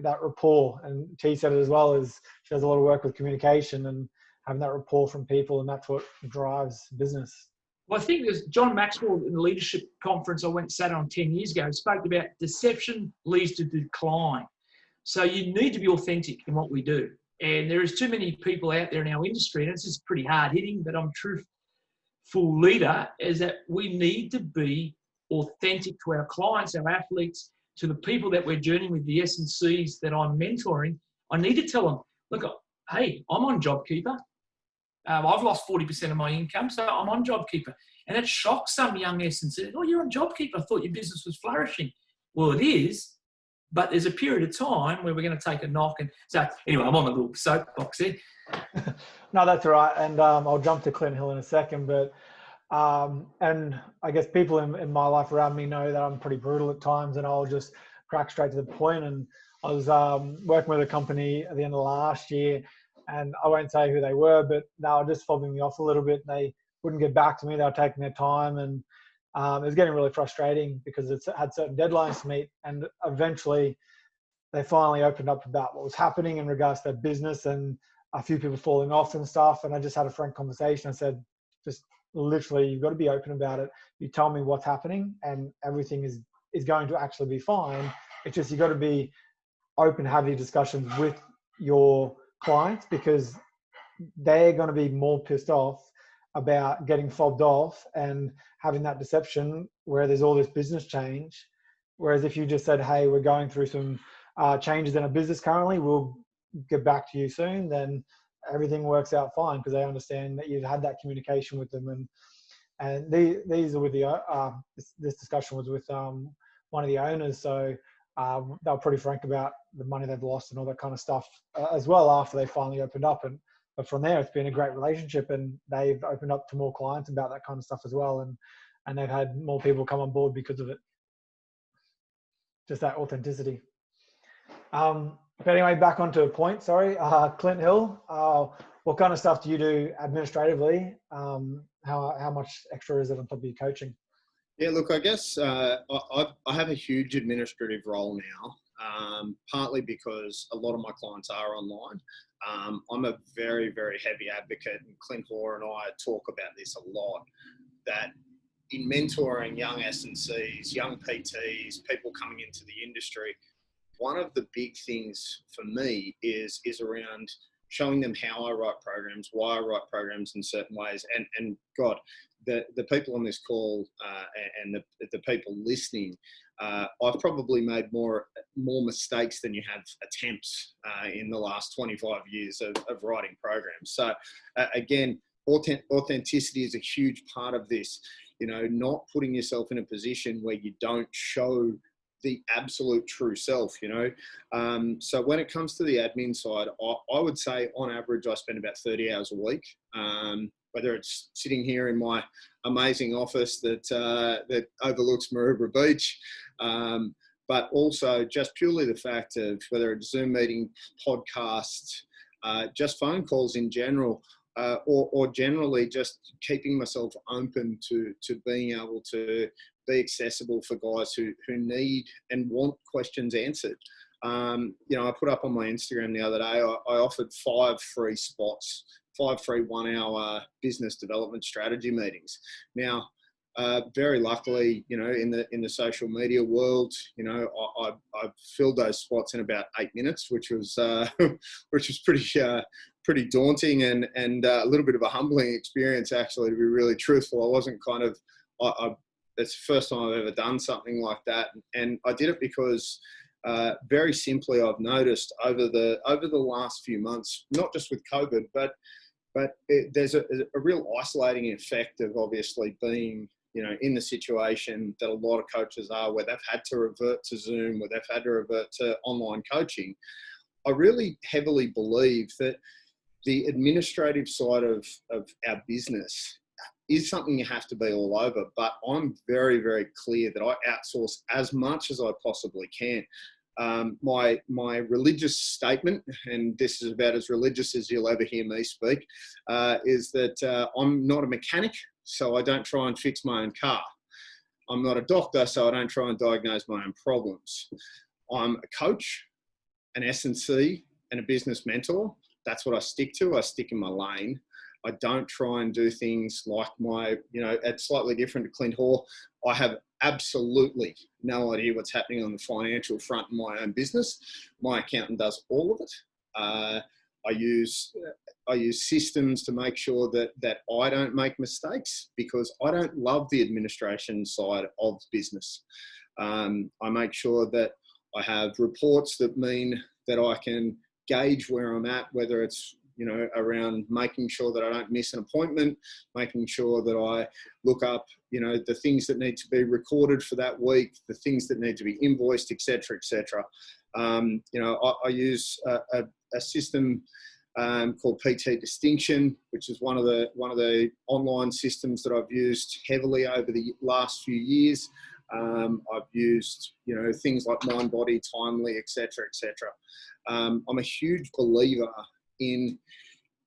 that rapport, and T said it as well, is she does a lot of work with communication and having that rapport from people, and that's what drives business. Well, I think there's John Maxwell in the leadership conference I went and sat on 10 years ago, spoke about deception leads to decline. So you need to be authentic in what we do. And there is too many people out there in our industry, and this is pretty hard hitting, but I'm a truthful leader, is that we need to be authentic to our clients, our athletes, to the people that we're journeying with, the S&Cs that I'm mentoring. I need to tell them, look, hey, I'm on JobKeeper. I've lost 40% of my income, so I'm on JobKeeper. And it shocks some young S&Cs. Oh, you're on JobKeeper. I thought your business was flourishing. Well, it is, but there's a period of time where we're going to take a knock. And so anyway, I'm on the little soapbox there. No, that's all right. And I'll jump to Clint Hill in a second. But and I guess people in my life around me know that I'm pretty brutal at times, and I'll just crack straight to the point. And I was working with a company at the end of last year, and I won't say who they were, but they were just fobbing me off a little bit. They wouldn't get back to me. They were taking their time, and it was getting really frustrating because it had certain deadlines to meet. And eventually they finally opened up about what was happening in regards to their business and a few people falling off and stuff. And I just had a frank conversation. I said, just literally, you've got to be open about it. You tell me what's happening and everything is going to actually be fine. It's just, you got to be open, have these discussions with your clients, because they're going to be more pissed off about getting fobbed off and having that deception where there's all this business change. Whereas if you just said, hey, we're going through some changes in our business currently, we'll get back to you soon, then everything works out fine, because they understand that you've had that communication with them. And these are with the this discussion was with one of the owners, so they were pretty frank about the money they've lost and all that kind of stuff as well after they finally opened up. But from there, it's been a great relationship, and they've opened up to more clients about that kind of stuff as well, and they've had more people come on board because of it. Just that authenticity. But anyway, back onto a point. Sorry, Clint Hill. What kind of stuff do you do administratively? How much extra is it on top of your coaching? Yeah, look, I guess I have a huge administrative role now, partly because a lot of my clients are online. I'm a very, very heavy advocate, and Clint, Hoare and I talk about this a lot, that in mentoring young S&Cs, young PTs, people coming into the industry, one of the big things for me is around showing them how I write programs, why I write programs in certain ways. And God, the people on this call and the people listening, I've probably made more mistakes than you have attempts in the last 25 years of writing programs. So again, authenticity is a huge part of this. You know, not putting yourself in a position where you don't show the absolute true self, you know. So when it comes to the admin side, I would say on average, I spend about 30 hours a week, whether it's sitting here in my amazing office that overlooks Maroubra Beach, but also just purely the fact of whether it's Zoom meeting, podcasts, just phone calls in general, or generally just keeping myself open to being able to be accessible for guys who need and want questions answered. You know, I put up on my Instagram the other day, I offered 5 free spots, 5 free 1-hour business development strategy meetings. Now, very luckily, you know, in the social media world, you know, I filled those spots in about 8 minutes, which was pretty daunting and a little bit of a humbling experience, actually, to be really truthful. I wasn't kind of, it's the first time I've ever done something like that. And I did it because very simply, I've noticed over the last few months, not just with COVID, but there's a real isolating effect of obviously being, you know, in the situation that a lot of coaches are, where they've had to revert to Zoom, where they've had to revert to online coaching. I really heavily believe that the administrative side of our business is something you have to be all over, but I'm very, very clear that I outsource as much as I possibly can. My religious statement, and this is about as religious as you'll ever hear me speak, is that I'm not a mechanic, so I don't try and fix my own car. I'm not a doctor, so I don't try and diagnose my own problems. I'm a coach, an S&C, and a business mentor. That's what I stick to. I stick in my lane. I don't try and do things like it's slightly different to Clint Hoare. I have absolutely no idea what's happening on the financial front in my own business. My accountant does all of it. I use systems to make sure that I don't make mistakes, because I don't love the administration side of business. I make sure that I have reports that mean that I can gauge where I'm at, whether it's around making sure that I don't miss an appointment, making sure that I look up, the things that need to be recorded for that week, the things that need to be invoiced, etc., etc. I use a system called PT Distinction, which is one of the online systems that I've used heavily over the last few years. I've used things like Mind Body, Timely, etc., etc. I'm a huge believer in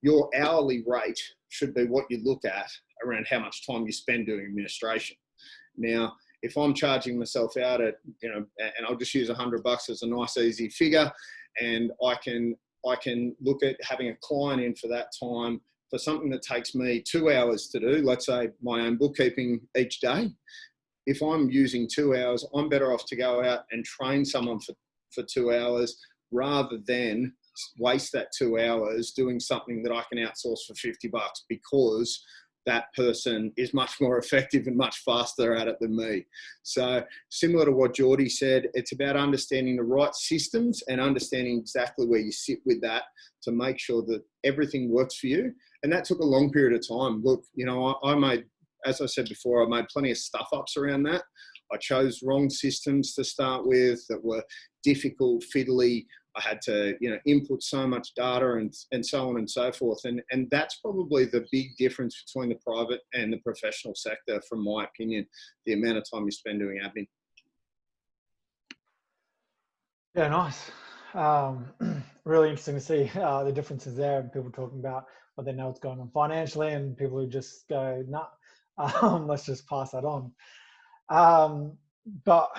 your hourly rate should be what you look at around how much time you spend doing administration. Now, if I'm charging myself out at, and I'll just use $100 as a nice easy figure, and I can look at having a client in for that time for something that takes me 2 hours to do, let's say my own bookkeeping each day. If I'm using 2 hours, I'm better off to go out and train someone for 2 hours rather than waste that 2 hours doing something that I can outsource for $50, because that person is much more effective and much faster at it than me. So similar to what Jordi said, it's about understanding the right systems and understanding exactly where you sit with that to make sure that everything works for you. And that took a long period of time. Look, I made, as I said before, I made plenty of stuff ups around that. I chose wrong systems to start with that were difficult, fiddly. I had to, input so much data and so on and so forth. And that's probably the big difference between the private and the professional sector, from my opinion, the amount of time you spend doing admin. Yeah, nice. Really interesting to see the differences there, and people talking about what they know what's going on financially, and people who just go, nah, let's just pass that on. But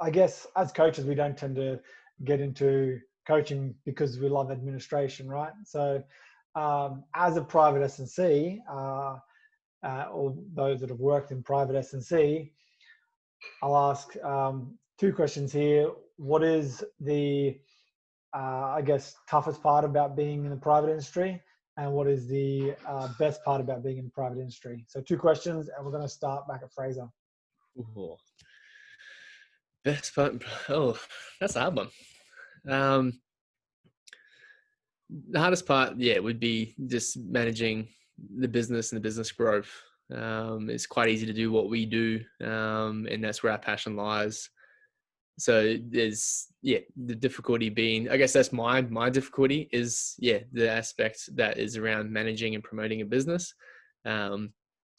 I guess as coaches, we don't tend to get into coaching because we love administration, right? So as a private S&C, or those that have worked in private S&C, I'll ask two questions here. What is the, toughest part about being in the private industry? And what is the best part about being in the private industry? So 2 questions, and we're going to start back at Fraser. Ooh. Best part? Oh, that's a hard one. The hardest part, would be just managing the business and the business growth. It's quite easy to do what we do, and that's where our passion lies. So there's, the difficulty being, I guess that's my difficulty is, the aspect that is around managing and promoting a business.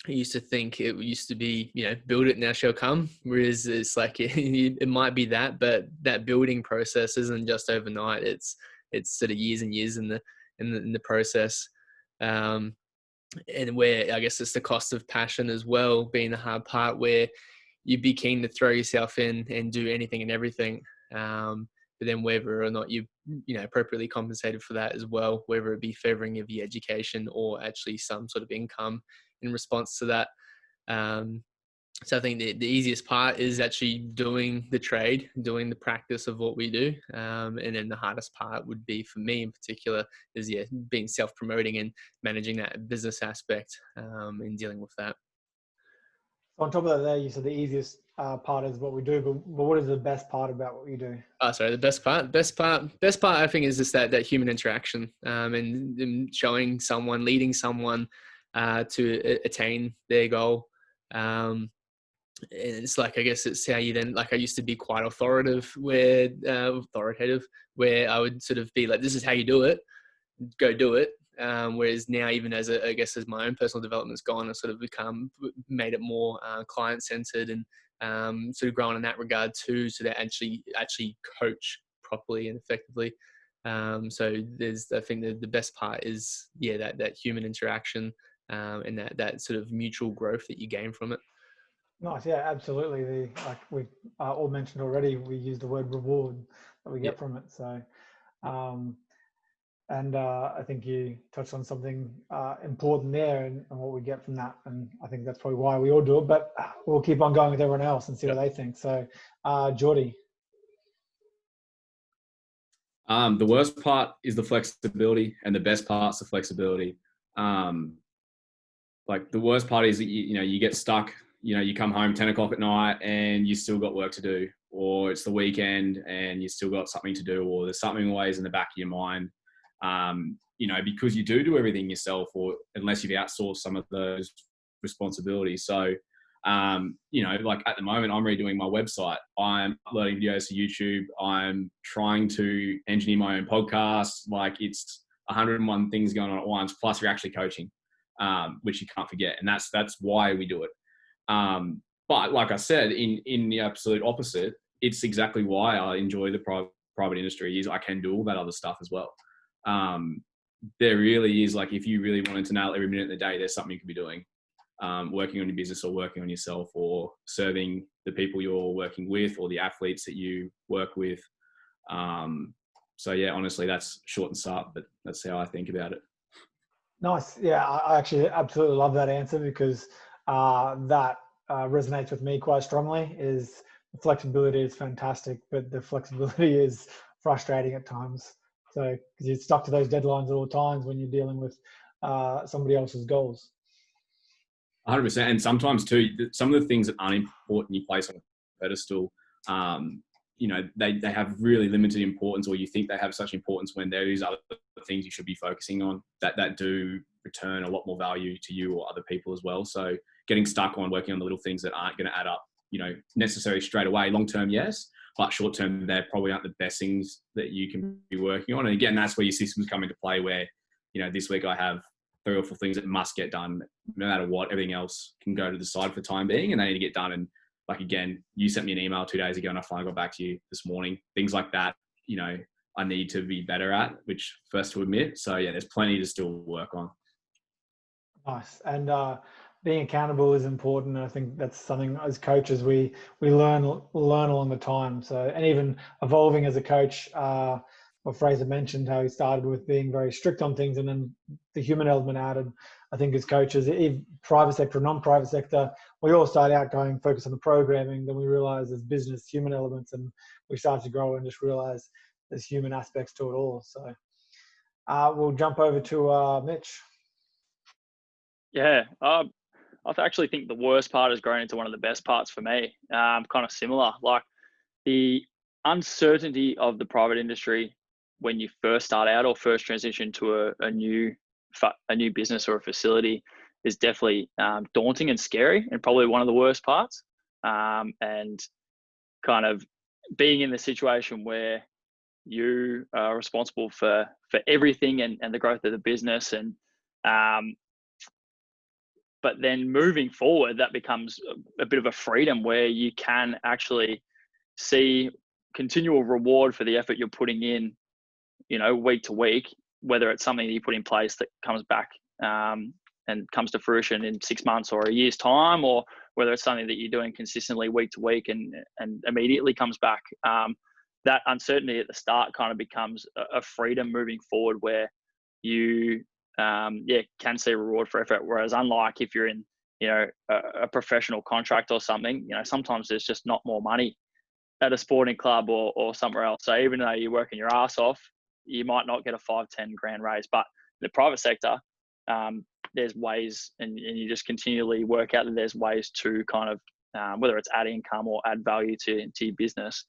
I used to think it used to be, build it, now shall come. Whereas it's like, it might be that, but that building process isn't just overnight. It's sort of years and years in the process. And where I guess it's the cost of passion as well, being the hard part, where you'd be keen to throw yourself in and do anything and everything. But then whether or not you appropriately compensated for that as well, whether it be favoring of the education or actually some sort of income in response to that. So I think the easiest part is actually doing the trade, doing the practice of what we do. And then the hardest part would be, for me in particular, is being self-promoting and managing that business aspect, and dealing with that. On top of that, there you said the easiest part is what we do, but what is the best part about what you do? The best part I think is just that human interaction, and showing someone, leading someone to attain their goal. And it's like, I guess it's how you then, like I used to be quite authoritative where I would sort of be like, this is how you do it, go do it. Whereas now, even as my own personal development's gone, I've sort of made it more client-centered and sort of growing in that regard too, so to actually coach properly and effectively. So I think the best part is that human interaction, and that sort of mutual growth that you gain from it. Nice, yeah, absolutely. Like we've all mentioned already, we use the word reward that we get from it. So, and I think you touched on something important there, and what we get from that. And I think that's probably why we all do it. But we'll keep on going with everyone else and see what they think. So, Jordi. The worst part is the flexibility, and the best part's the flexibility. Like the worst part is that you get stuck. You come home 10 o'clock at night and you still got work to do, or it's the weekend and you still got something to do, or there's something always in the back of your mind. Because you do everything yourself, or unless you've outsourced some of those responsibilities. So, like at the moment, I'm redoing my website. I'm uploading videos to YouTube. I'm trying to engineer my own podcast. Like it's 101 things going on at once. Plus, you're actually coaching, which you can't forget, and that's why we do it. But like I said, in the absolute opposite, it's exactly why I enjoy the private industry. Is I can do all that other stuff as well. There really is, like, if you really wanted to nail every minute of the day, there's something you could be doing, working on your business or working on yourself or serving the people you're working with or the athletes that you work with. So yeah, honestly, that's short and sharp, but that's how I think about it. Nice. Yeah, I actually absolutely love that answer, because that resonates with me quite strongly. Is the flexibility is fantastic, but the flexibility is frustrating at times. So, because you're stuck to those deadlines at all times when you're dealing with somebody else's goals. 100%. And sometimes too, some of the things that aren't important you place on a pedestal, they have really limited importance, or you think they have such importance, when there is other things you should be focusing on that do return a lot more value to you or other people as well. So getting stuck on working on the little things that aren't going to add up, necessarily straight away, long-term, yes, but short-term, they probably aren't the best things that you can be working on. And again, that's where your systems come into play, where, this week I have 3 or 4 things that must get done no matter what. Everything else can go to the side for the time being, and they need to get done. And like, again, you sent me an email 2 days ago and I finally got back to you this morning. Things like that, I need to be better at, which first to admit. So yeah, there's plenty to still work on. Nice. And being accountable is important. I think that's something as coaches we learn along the time. So, and even evolving as a coach, what Fraser mentioned, how he started with being very strict on things, and then the human element added. I think as coaches, even private sector, non-private sector, we all start out going focus on the programming. Then we realize there's business, human elements, and we start to grow and just realize there's human aspects to it all. So we'll jump over to Mitch. Yeah, I actually think the worst part has grown into one of the best parts for me. Kind of similar, like the uncertainty of the private industry when you first start out or first transition to a new business or a facility is definitely daunting and scary, and probably one of the worst parts. And kind of being in the situation where you are responsible for everything and the growth of the business, and but then moving forward, that becomes a bit of a freedom where you can actually see continual reward for the effort you're putting in, week to week, whether it's something that you put in place that comes back and comes to fruition in 6 months or a year's time, or whether it's something that you're doing consistently week to week and immediately comes back. That uncertainty at the start kind of becomes a freedom moving forward, where you can see reward for effort. Whereas unlike if you're in, a professional contract or something, sometimes there's just not more money at a sporting club or somewhere else. So even though you're working your ass off, you might not get a 5-10 grand raise. But in the private sector, there's ways, and you just continually work out that there's ways to kind of, whether it's add income or add value to your business,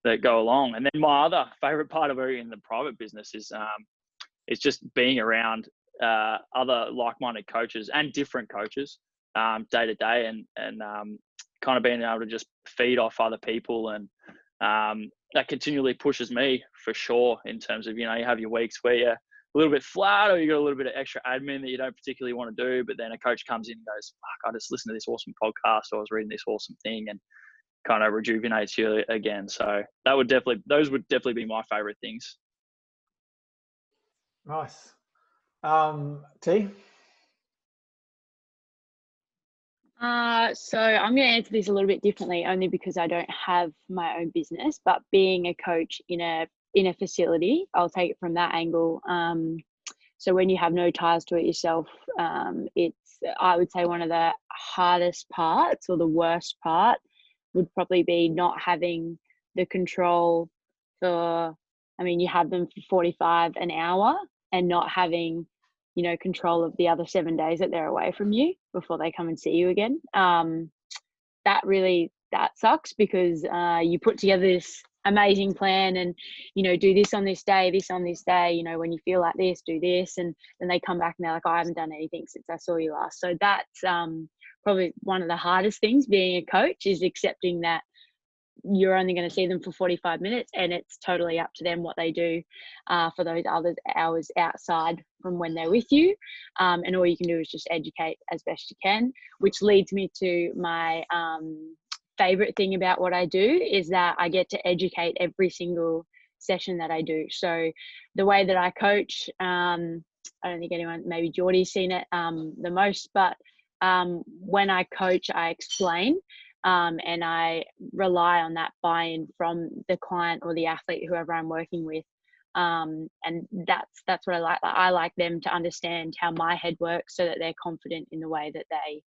that go along. And then my other favorite part of working in the private business is just being around other like-minded coaches and different coaches day to day, and kind of being able to just feed off other people, and that continually pushes me for sure, in terms of, you have your weeks where you're a little bit flat, or you got a little bit of extra admin that you don't particularly want to do, but then a coach comes in and goes, fuck, I just listened to this awesome podcast, or I was reading this awesome thing, and kind of rejuvenates you again. So those would definitely be my favorite things. Nice. T? So I'm going to answer this a little bit differently, only because I don't have my own business, but being a coach in a facility, I'll take it from that angle. So when you have no ties to it yourself, it's, I would say, one of the hardest parts, or the worst part would probably be not having the control for, I mean, you have them for 45 an hour and not having, you know, control of the other 7 days that they're away from you before they come and see you again. That sucks, because you put together this amazing plan and, you know, do this on this day, you know, when you feel like this, do this. And then they come back and they're like, I haven't done anything since I saw you last. So that's probably one of the hardest things being a coach, is accepting that you're only going to see them for 45 minutes and it's totally up to them what they do for those other hours outside from when they're with you. And all you can do is just educate as best you can, which leads me to my favorite thing about what I do, is that I get to educate every single session that I do. So the way that I coach, I don't think anyone, maybe Jordi's seen it the most, but when I coach, I explain. And I rely on that buy-in from the client or the athlete, whoever I'm working with. And that's what I like. I like them to understand how my head works, so that they're confident in the way that they,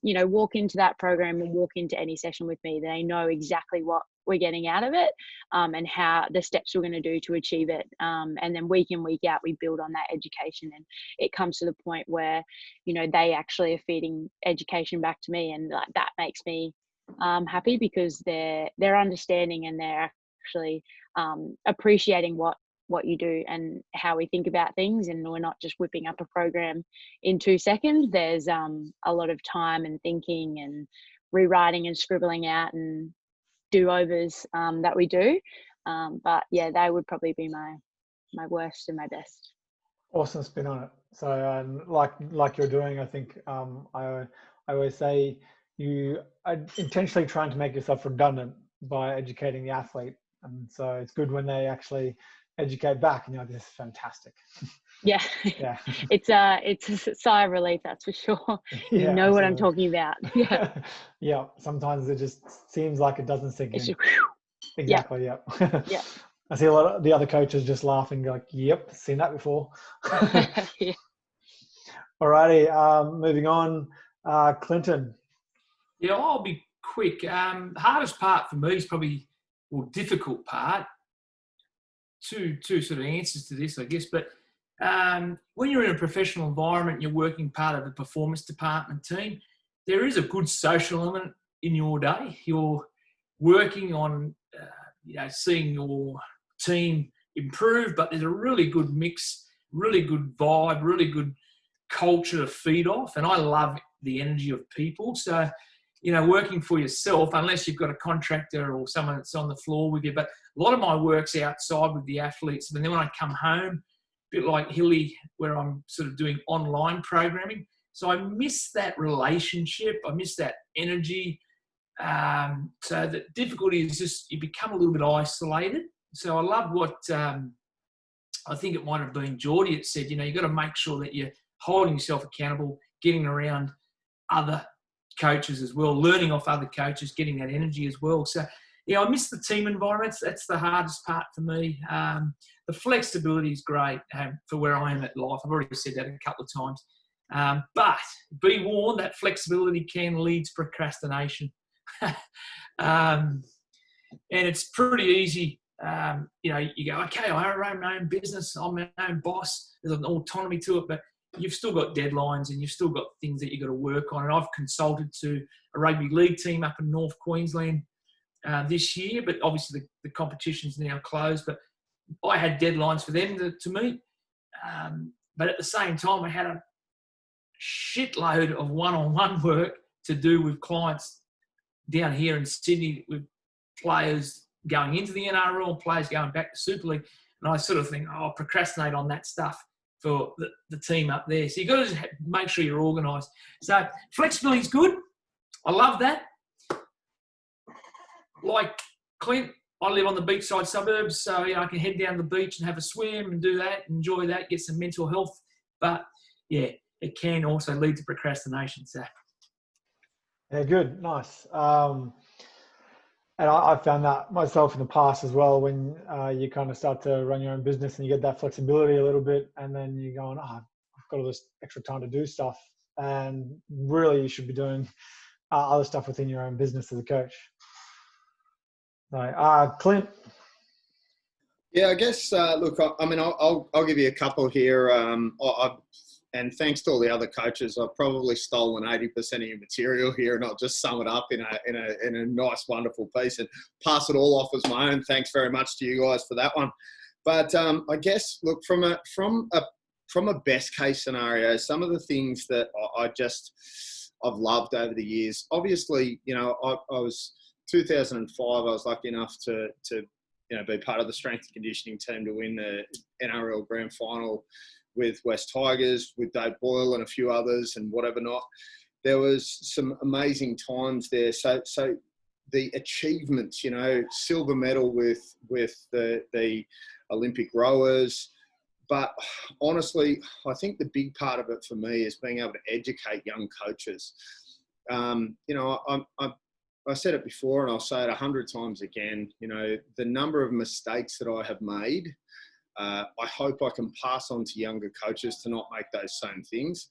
you know, walk into that program and walk into any session with me. They know exactly what we're getting out of it, and how the steps we're going to do to achieve it. And then week in, week out, we build on that education, and it comes to the point where, you know, they actually are feeding education back to me, and like that makes me happy, because they're understanding and they're actually appreciating what you do and how we think about things, and we're not just whipping up a program in 2 seconds. There's a lot of time and thinking and rewriting and scribbling out and do-overs that we do. But yeah, they would probably be my worst and my best. Awesome spin on it. So like you're doing, I think I always say you are intentionally trying to make yourself redundant by educating the athlete, and so it's good when they actually educate back, and you're like, this is fantastic. Yeah. Yeah. It's a sigh of relief, that's for sure. You Yeah, know what absolutely. I'm talking about. Yeah. Yeah. Sometimes it just seems like it doesn't sink in. It's just, Exactly. Yeah. Yeah. I see a lot of the other coaches just laughing, like, "Yep, seen that before." yeah. Alrighty. Moving on. Klinton. Yeah, I'll be quick. The hardest part for me is probably, well, difficult part. Two sort of answers to this, I guess. But when you're in a professional environment, you're working part of the performance department team, there is a good social element in your day. You're working on, seeing your team improve, but there's a really good mix, really good vibe, really good culture to feed off. And I love the energy of people. So, working for yourself, unless you've got a contractor or someone that's on the floor with you, but a lot of my work's outside with the athletes. And then when I come home, a bit like Hilly, where I'm sort of doing online programming. So I miss that relationship. I miss that energy. So the difficulty is just you become a little bit isolated. So I love what I think it might have been Jordi that said, you've got to make sure that you're holding yourself accountable, getting around other coaches as well, learning off other coaches, getting that energy as well. So, yeah, I miss the team environments. That's the hardest part for me. The flexibility is great for where I am at life. I've already said that a couple of times. But be warned, that flexibility can lead to procrastination. And it's pretty easy. You go, okay, I run my own business. I'm my own boss. There's an autonomy to it, but you've still got deadlines and you've still got things that you've got to work on. And I've consulted to a rugby league team up in North Queensland this year, but obviously the competition's now closed. But I had deadlines for them to meet. But at the same time, I had a shitload of one-on-one work to do with clients down here in Sydney, with players going into the NRL, players going back to Super League. And I sort of think, I'll procrastinate on that stuff for the team up there. So you've got to make sure you're organised. So flexibility is good. I love that. like Clint, I live on the beachside suburbs, so I can head down to the beach and have a swim and do that, enjoy that, get some mental health. But yeah, it can also lead to procrastination. So yeah, good, nice. And I've found that myself in the past as well, when you kind of start to run your own business and you get that flexibility a little bit, and then you're going, I've got all this extra time to do stuff. And really, you should be doing other stuff within your own business as a coach. So, Clint. Yeah, I guess, look, I mean, I'll give you a couple here. And thanks to all the other coaches, I've probably stolen 80% of your material here, and I'll just sum it up in a nice, wonderful piece and pass it all off as my own. Thanks very much to you guys for that one. But I guess, look, from a best case scenario, some of the things that I've loved over the years. Obviously, you know, I was 2005. I was lucky enough to be part of the strength and conditioning team to win the NRL Grand Final with West Tigers, with Dave Boyle and a few others and whatever not. There was some amazing times there. So the achievements, you know, silver medal with the Olympic rowers. But honestly, I think the big part of it for me is being able to educate young coaches. You know, I said it before and I'll say it 100 times again, you know, the number of mistakes that I have made, I hope I can pass on to younger coaches to not make those same things.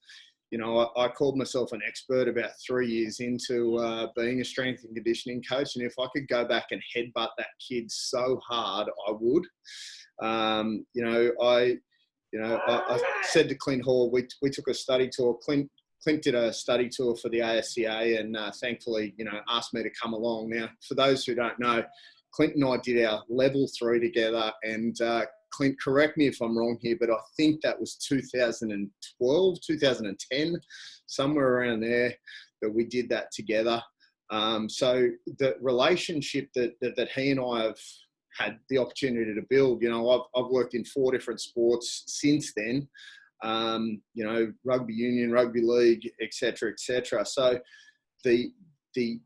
You know, I called myself an expert about 3 years into being a strength and conditioning coach. And if I could go back and headbutt that kid so hard, I would. I said to Clint Hoare, we took a study tour. Clint did a study tour for the ASCA and thankfully, you know, asked me to come along. Now, for those who don't know, Clint and I did our level 3 together, and Clint, correct me if I'm wrong here, but I think that was 2012, 2010, somewhere around there that we did that together. So the relationship that he and I have had the opportunity to build, you know, I've worked in 4 different sports since then, you know, rugby union, rugby league, et cetera, et cetera. So the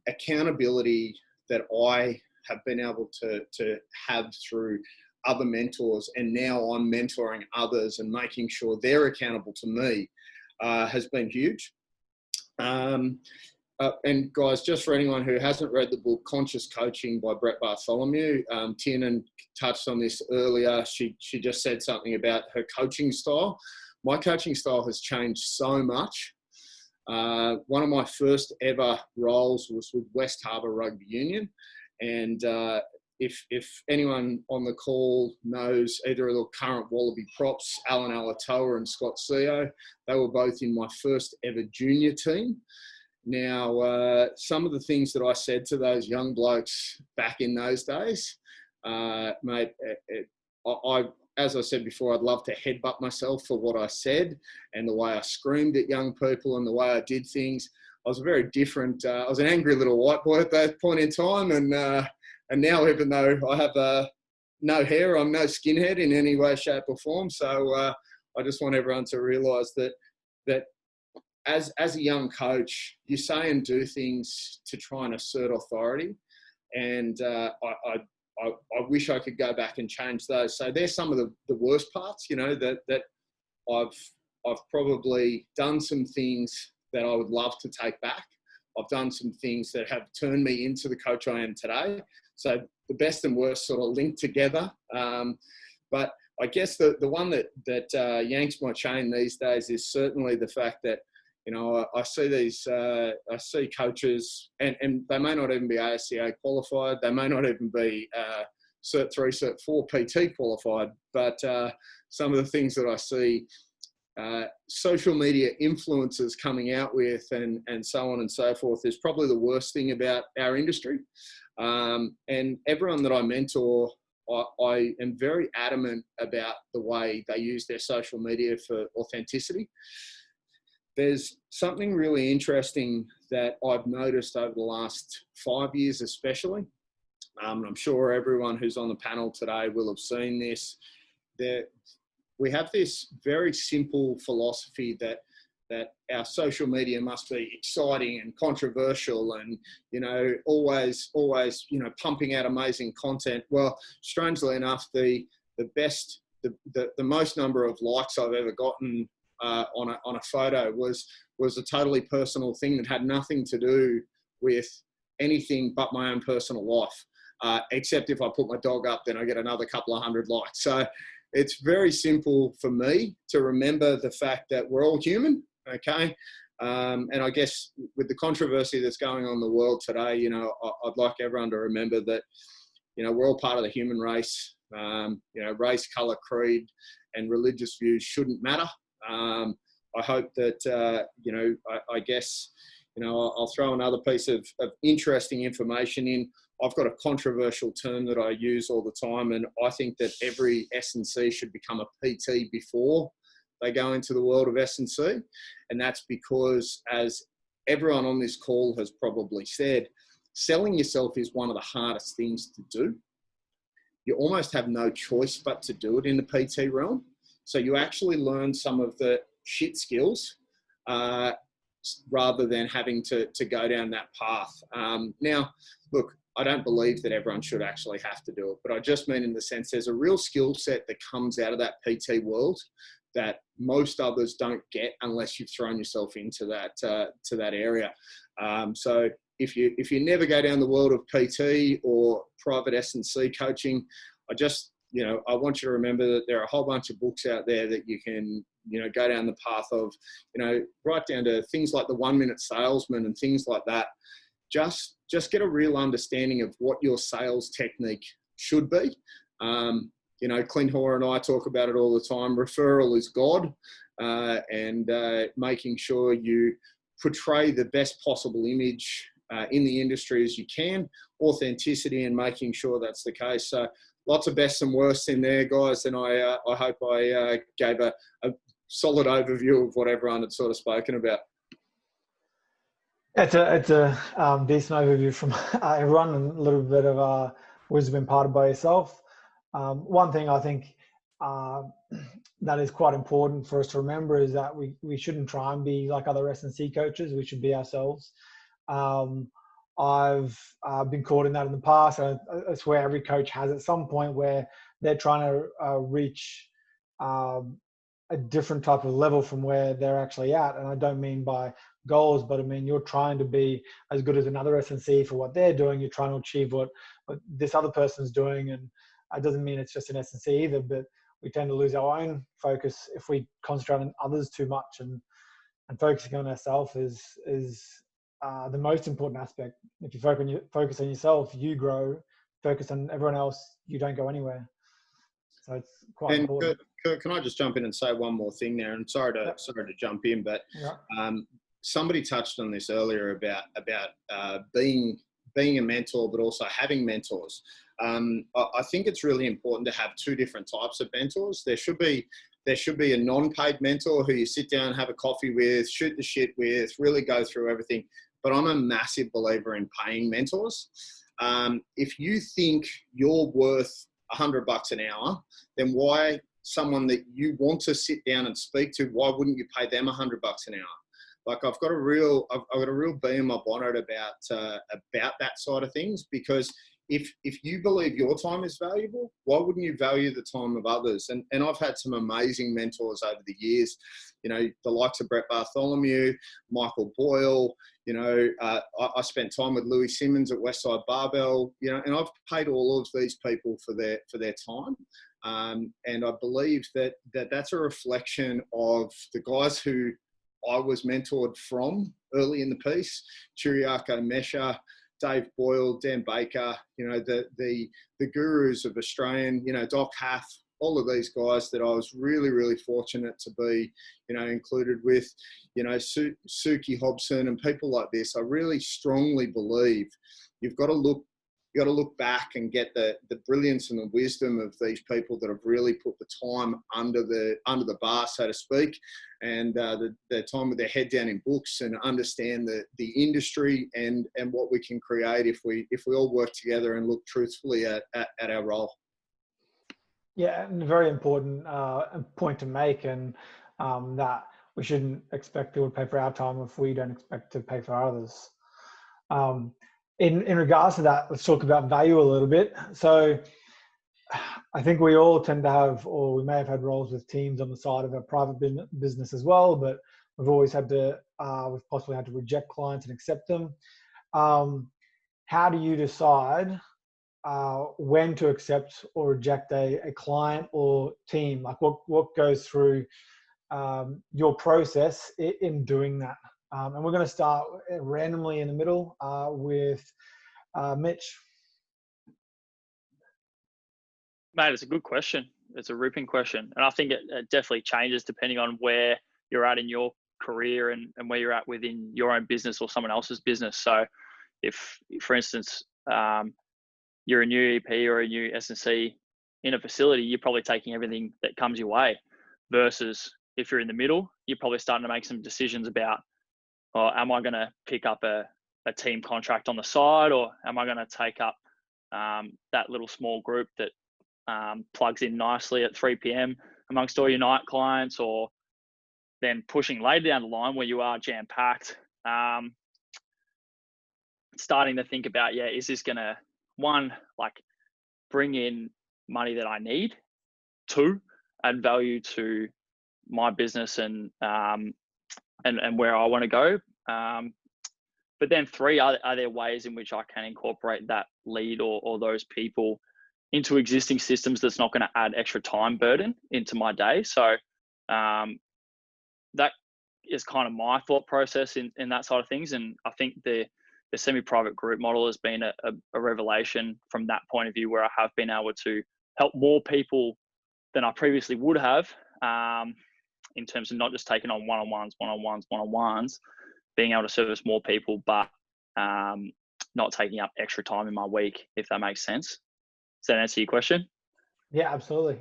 accountability that I have been able to have through other mentors, and now I'm mentoring others and making sure they're accountable to me, has been huge. And guys, just for anyone who hasn't read the book Conscious Coaching by Brett Bartholomew, Tiernan touched on this earlier. She just said something about her coaching style. My coaching style has changed so much. One of my first ever roles was with West Harbour Rugby Union. And if anyone on the call knows either of the current Wallaby props, Alan Alatoa and Scott Seo, they were both in my first ever junior team. Now, some of the things that I said to those young blokes back in those days, mate, as I said before, I'd love to headbutt myself for what I said and the way I screamed at young people and the way I did things. I was a very different, I was an angry little white boy at that point in time. And now, even though I have no hair, I'm no skinhead in any way, shape or form. So I just want everyone to realise that as a young coach, you say and do things to try and assert authority. And I wish I could go back and change those. So they're some of the worst parts, you know, that I've probably done some things that I would love to take back. I've done some things that have turned me into the coach I am today. So the best and worst sort of linked together. But I guess the one that yanks my chain these days is certainly the fact that, you know, I see coaches, and they may not even be ASCA qualified. They may not even be Cert 3, Cert 4 PT qualified. But some of the things that I see social media influencers coming out with and so on and so forth is probably the worst thing about our industry. And everyone that I mentor, I am very adamant about the way they use their social media for authenticity. There's something really interesting that I've noticed over the last 5 years especially. I'm sure everyone who's on the panel today will have seen this. We have this very simple philosophy that that our social media must be exciting and controversial and, you know, always, you know, pumping out amazing content. Well, strangely enough, the most number of likes I've ever gotten on a photo was a totally personal thing that had nothing to do with anything but my own personal life. Except if I put my dog up, then I get another couple of hundred likes. So it's very simple for me to remember the fact that we're all human, okay? And I guess with the controversy that's going on in the world today, you know, I'd like everyone to remember that, you know, we're all part of the human race. You know, race, colour, creed, and religious views shouldn't matter. I hope that, you know, I guess, you know, I'll throw another piece of interesting information in. I've got a controversial term that I use all the time, and I think that every S&C should become a PT before they go into the world of S&C. And that's because, as everyone on this call has probably said, selling yourself is one of the hardest things to do. You almost have no choice but to do it in the PT realm. So you actually learn some of the shit skills rather than having to go down that path. Now, look, I don't believe that everyone should actually have to do it, but I just mean in the sense there's a real skill set that comes out of that PT world that most others don't get unless you've thrown yourself into that to that area. So if you never go down the world of PT or private S&C coaching, you know, I want you to remember that there are a whole bunch of books out there that you can, you know, go down the path of, you know, right down to things like the 1 Minute Salesman and things like that. Just get a real understanding of what your sales technique should be. You know, Clint, Hoare and I talk about it all the time. Referral is God, and making sure you portray the best possible image in the industry as you can. Authenticity and making sure that's the case. So lots of bests and worsts in there, guys, and I hope I gave a solid overview of what everyone had sort of spoken about. It's a decent overview from everyone and a little bit of wisdom imparted by yourself. One thing I think that is quite important for us to remember is that we shouldn't try and be like other S&C coaches. We should be ourselves. I've been caught in that in the past. And I swear every coach has at some point where they're trying to reach a different type of level from where they're actually at. And I don't mean by goals, but I mean you're trying to be as good as another S&C for what they're doing. You're trying to achieve what this other person's doing, and it doesn't mean it's just an S&C either. But we tend to lose our own focus if we concentrate on others too much, and focusing on ourselves is the most important aspect. If you focus on yourself, you grow. Focus on everyone else, you don't go anywhere. So it's quite important. Kurt, can I just jump in and say one more thing there? And sorry to jump in, but somebody touched on this earlier about being a mentor, but also having mentors. I think it's really important to have two different types of mentors. There should be a non-paid mentor who you sit down, have a coffee with, shoot the shit with, really go through everything. But I'm a massive believer in paying mentors. If you think you're worth $100 an hour, then why someone that you want to sit down and speak to, why wouldn't you pay them $100 an hour? Like I've got a real bee in my bonnet about that side of things, because if you believe your time is valuable, why wouldn't you value the time of others? And I've had some amazing mentors over the years, you know, the likes of Brett Bartholomew, Michael Boyle, you know, I spent time with Louis Simmons at Westside Barbell, you know, and I've paid all of these people for their time. And I believe that's a reflection of the guys who I was mentored from early in the piece: Chiriako Mesha, Dave Boyle, Dan Baker, you know, the gurus of Australian, you know, Doc Hath, all of these guys that I was really, really fortunate to be, you know, included with, you know, Suki Hobson and people like this. I really strongly believe you've got to look back and get the brilliance and the wisdom of these people that have really put the time under the bar, so to speak, and the time with their head down in books and understand the industry and what we can create if we all work together and look truthfully at our role. Yeah, and a very important point to make, and that we shouldn't expect people to pay for our time if we don't expect to pay for others. In regards to that, let's talk about value a little bit. So I think we all tend to have, or we may have had roles with teams on the side of a private business as well, but we've always had to, we've possibly had to reject clients and accept them. How do you decide when to accept or reject a client or team? Like what goes through your process in doing that? And we're going to start randomly in the middle with Mitch. Mate, it's a good question. It's a ripping question. And I think it definitely changes depending on where you're at in your career and where you're at within your own business or someone else's business. So if, for instance, you're a new EP or a new S&C in a facility, you're probably taking everything that comes your way. Versus if you're in the middle, you're probably starting to make some decisions about, oh, am I going to pick up a team contract on the side, or am I going to take up that little small group that plugs in nicely at 3 p.m. amongst all your night clients, or then pushing later down the line where you are jam-packed, starting to think about, is this going to, one, like bring in money that I need, two, add value to my business and where I want to go. But then three, are there ways in which I can incorporate that lead or those people into existing systems that's not going to add extra time burden into my day? So that is kind of my thought process in that side of things. And I think the semi-private group model has been a revelation from that point of view, where I have been able to help more people than I previously would have, in terms of not just taking on one-on-ones, being able to service more people, but not taking up extra time in my week, if that makes sense. Does that answer your question? Yeah, absolutely.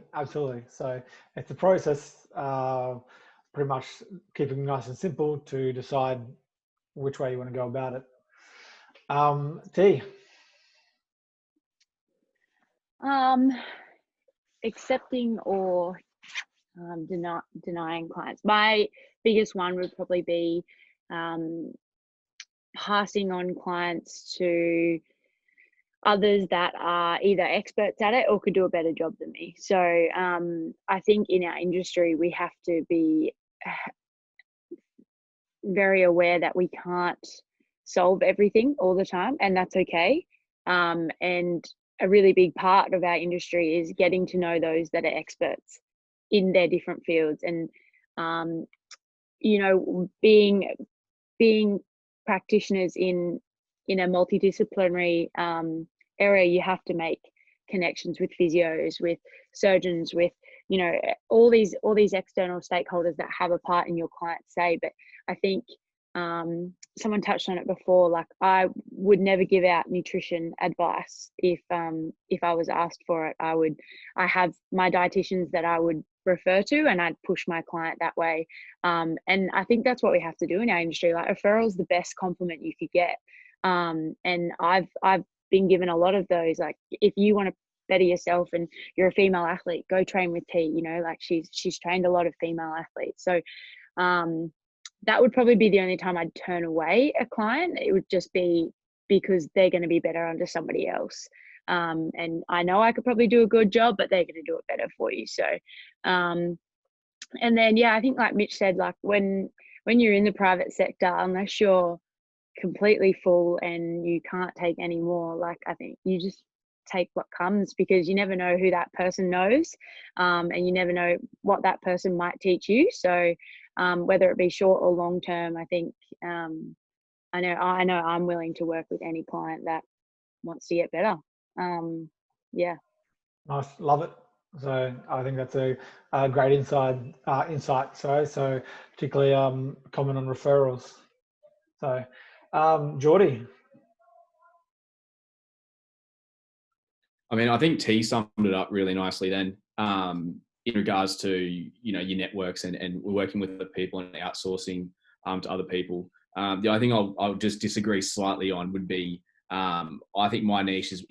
So it's a process, pretty much keeping it nice and simple to decide which way you want to go about it. T. Accepting or denying clients. My biggest one would probably be passing on clients to others that are either experts at it or could do a better job than me. So I think in our industry, we have to be very aware that we can't solve everything all the time, and that's okay. And a really big part of our industry is getting to know those that are experts in their different fields, and being practitioners in a multidisciplinary area, you have to make connections with physios, with surgeons, with all these external stakeholders that have a part in your client's say. But I think someone touched on it before, like I would never give out nutrition advice if I was asked for it. I have my dietitians that I would refer to, and I'd push my client that way. And I think that's what we have to do in our industry. Like, referral is the best compliment you could get. And I've been given a lot of those. Like, if you want to better yourself and you're a female athlete, go train with T. Like she's trained a lot of female athletes. So that would probably be the only time I'd turn away a client. It would just be because they're going to be better under somebody else. And I know I could probably do a good job, but they're going to do it better for you. So, and then, I think like Mitch said, like when you're in the private sector, unless you're completely full and you can't take any more, like I think you just take what comes, because you never know who that person knows, and you never know what that person might teach you. So whether it be short or long term, I think I know I'm willing to work with any client that wants to get better. Nice, love it. So I think that's a great insight. So particularly comment on referrals. So Jordi. I mean, I think T summed it up really nicely then, in regards to, your networks and we're working with other people and outsourcing to other people. The only thing I'll just disagree slightly on would be, I think my niche is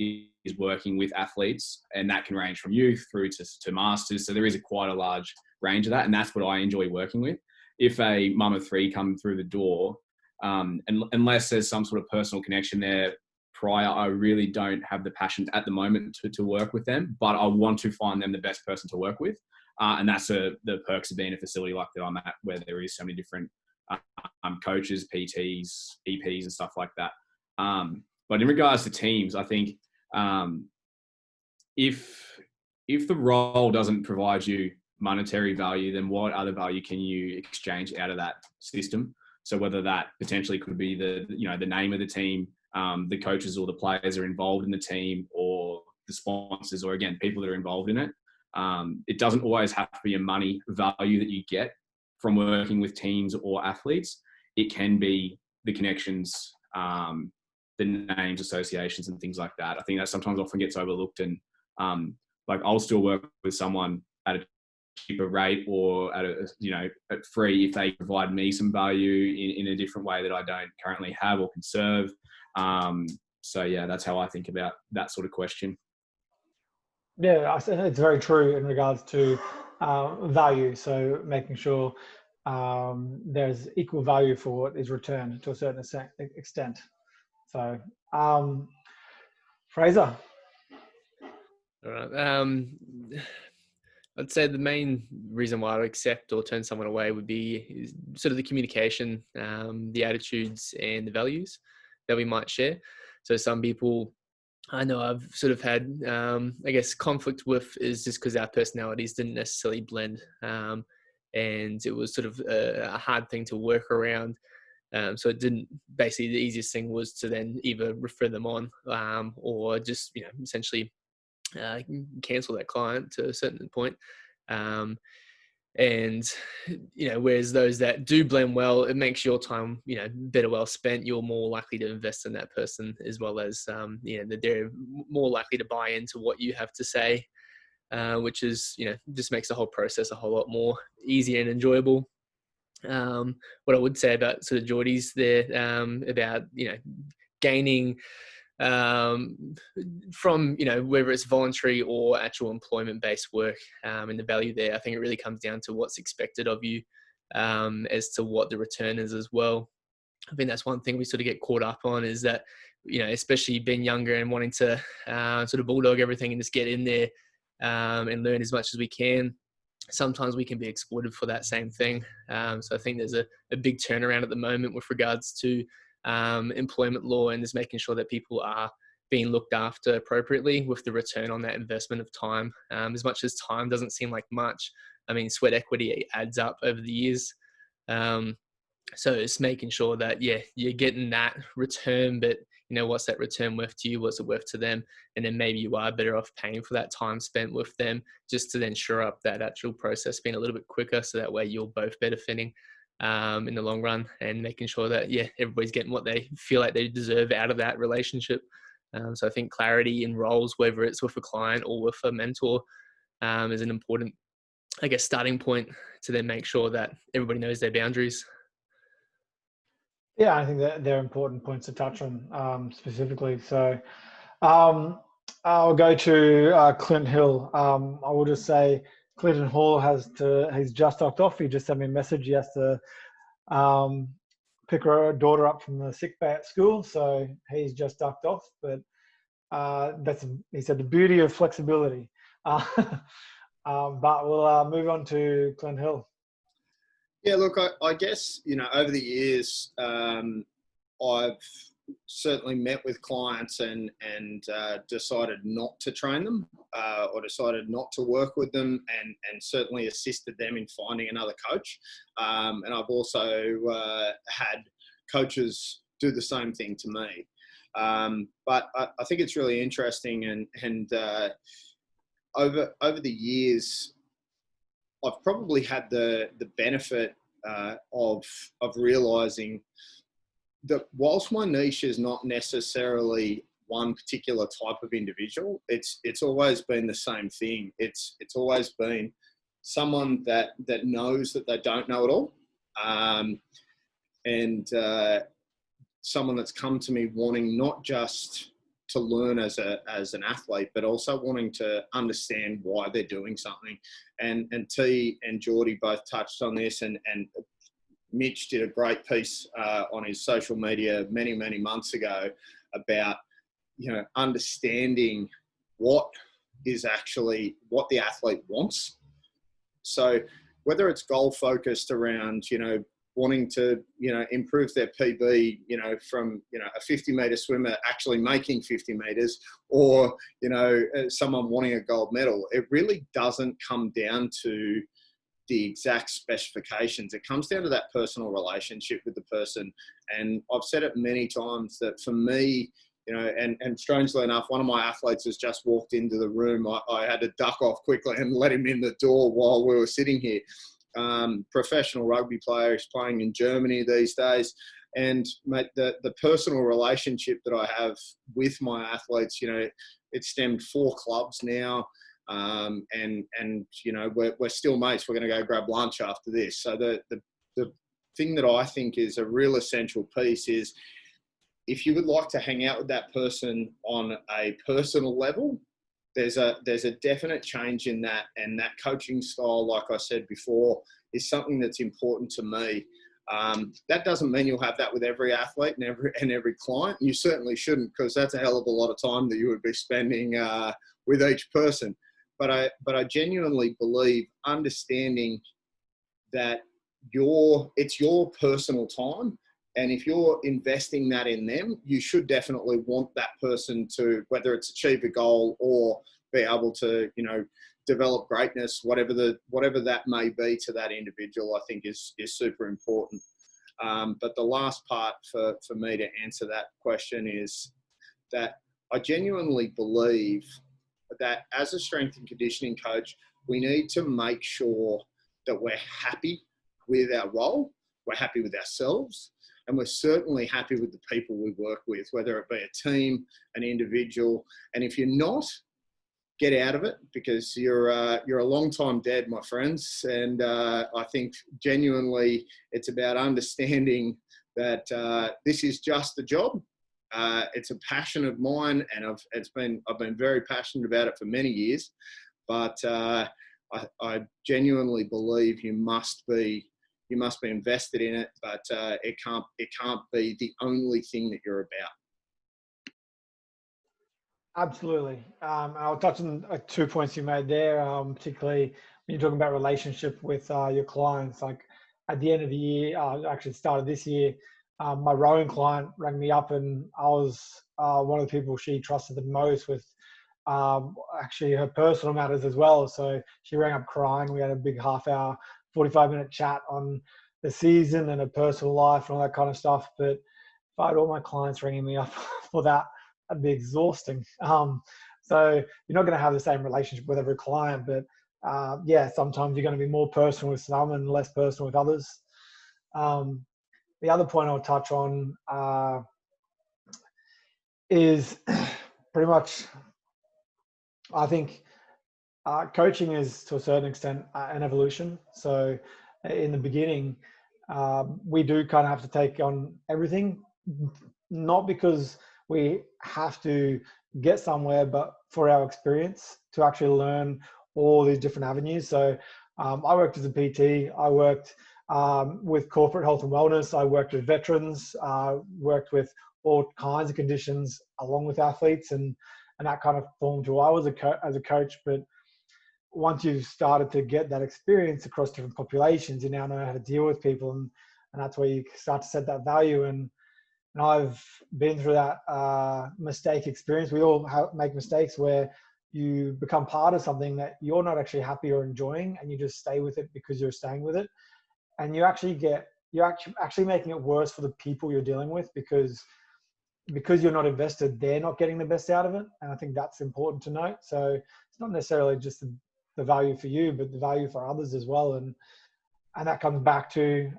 working with athletes, and that can range from youth through to masters. So there is quite a large range of that, and that's what I enjoy working with. if a mum of three come through the door, and unless there's some sort of personal connection there prior, I really don't have the passion at the moment to work with them, but I want to find them the best person to work with. And that's the perks of being a facility like that I'm at, where there is so many different coaches, PTs, EPs and stuff like that. But in regards to teams, I think if the role doesn't provide you monetary value, then what other value can you exchange out of that system? So whether that potentially could be the name of the team, the coaches or the players are involved in the team, or the sponsors, or again, people that are involved in it. It doesn't always have to be a money value that you get from working with teams or athletes. It can be the connections, the names, associations, and things like that. I think that sometimes often gets overlooked, and like I'll still work with someone at a cheaper rate or at free if they provide me some value in a different way that I don't currently have or can serve. So yeah, that's how I think about that sort of question. Yeah, I think it's very true in regards to value. So making sure there's equal value for what is returned to a certain extent. So, Fraser. All right. I'd say the main reason why I would accept or turn someone away would be sort of the communication, the attitudes and the values that we might share. So some people I know I've sort of had, I guess, conflict with is just because our personalities didn't necessarily blend. And it was sort of a hard thing to work around. So it didn't, basically the easiest thing was to then either refer them on or just, essentially cancel that client to a certain point. And whereas those that do blend well, it makes your time better well spent. You're more likely to invest in that person, as well as that they're more likely to buy into what you have to say, which is just makes the whole process a whole lot more easier and enjoyable. What I would say about sort of Jordi's there, about gaining from whether it's voluntary or actual employment-based work, and the value there, I think it really comes down to what's expected of you, as to what the return is as well. I think that's one thing we sort of get caught up on, is that especially being younger and wanting to sort of bulldog everything and just get in there and learn as much as we can. Sometimes we can be exploited for that same thing. So I think there's a big turnaround at the moment with regards to employment law, and just making sure that people are being looked after appropriately with the return on that investment of time. As much as time doesn't seem like much, I mean, sweat equity adds up over the years. So it's making sure that, you're getting that return, but what's that return worth to you? What's it worth to them? And then maybe you are better off paying for that time spent with them, just to then shore up that actual process being a little bit quicker. So that way you're both benefiting in the long run, and making sure that, everybody's getting what they feel like they deserve out of that relationship. So I think clarity in roles, whether it's with a client or with a mentor, is an important, I guess, starting point to then make sure that everybody knows their boundaries. Yeah, I think that they're important points to touch on specifically. So I'll go to Clint Hill. I will just say Clinton Hall he's just docked off. He just sent me a message. He has to pick her daughter up from the sick bay at school. So he's just ducked off. But he said, the beauty of flexibility. But we'll move on to Clint Hill. Yeah, look, I guess, over the years, I've certainly met with clients and decided not to train them or decided not to work with them, and certainly assisted them in finding another coach. And I've also had coaches do the same thing to me. But I think it's really interesting, and over the years, I've probably had the benefit of realising that whilst my niche is not necessarily one particular type of individual, it's always been the same thing. It's always been someone that knows that they don't know it all, and someone that's come to me wanting not just to learn as an athlete, but also wanting to understand why they're doing something. And T and Jordi both touched on this, and Mitch did a great piece on his social media many, many months ago about, understanding what the athlete wants. So whether it's goal focused around, wanting to, improve their PB, from, a 50-meter swimmer actually making 50 meters, or, someone wanting a gold medal, it really doesn't come down to the exact specifications. It comes down to that personal relationship with the person. And I've said it many times that for me, and strangely enough, one of my athletes has just walked into the room. I had to duck off quickly and let him in the door while we were sitting here. Professional rugby player, is playing in Germany these days. And mate, the personal relationship that I have with my athletes, it stemmed 4 clubs now. And we're still mates. We're going to go grab lunch after this. So the thing that I think is a real essential piece is, if you would like to hang out with that person on a personal level, there's a definite change in that. And that coaching style, like I said before, is something that's important to me. That doesn't mean you'll have that with every athlete and every client. You certainly shouldn't, because that's a hell of a lot of time that you would be spending with each person. But I genuinely believe understanding that it's your personal time. And if you're investing that in them, you should definitely want that person to, whether it's achieve a goal or be able to, develop greatness, whatever that may be to that individual, I think is super important. But the last part for me to answer that question is that I genuinely believe that as a strength and conditioning coach, we need to make sure that we're happy with our role, we're happy with ourselves, and we're certainly happy with the people we work with, whether it be a team, an individual. And if you're not, get out of it, because you're a long time dead, my friends. And I think genuinely it's about understanding that this is just a job. It's a passion of mine, and I've been very passionate about it for many years. But I genuinely believe you must be invested in it, but it can't be the only thing that you're about. Absolutely. I'll touch on 2 points you made there, particularly when you're talking about relationship with your clients. Like at the end of the year, actually start of this year, my rowing client rang me up, and I was one of the people she trusted the most with actually her personal matters as well. So she rang up crying. We had a big half-hour, 45-minute chat on the season and her personal life and all that kind of stuff. But if I had all my clients ringing me up for that, that'd be exhausting. So you're not going to have the same relationship with every client, but sometimes you're going to be more personal with some and less personal with others. The other point I'll touch on is pretty much, I think coaching is to a certain extent an evolution. So in the beginning, we do kind of have to take on everything, not because we have to get somewhere, but for our experience to actually learn all these different avenues. So I worked as a PT, I worked with corporate health and wellness, I worked with veterans, worked with all kinds of conditions along with athletes, and that kind of formed who I was as a coach. But once you've started to get that experience across different populations, you now know how to deal with people, and that's where you start to set that value. And I've been through that mistake experience. We all make mistakes where you become part of something that you're not actually happy or enjoying, and you just stay with it because you're staying with it. And you're actually making it worse for the people you're dealing with, because you're not invested, they're not getting the best out of it. And I think that's important to note. So it's not necessarily just the value for you, but the value for others as well. And that comes back to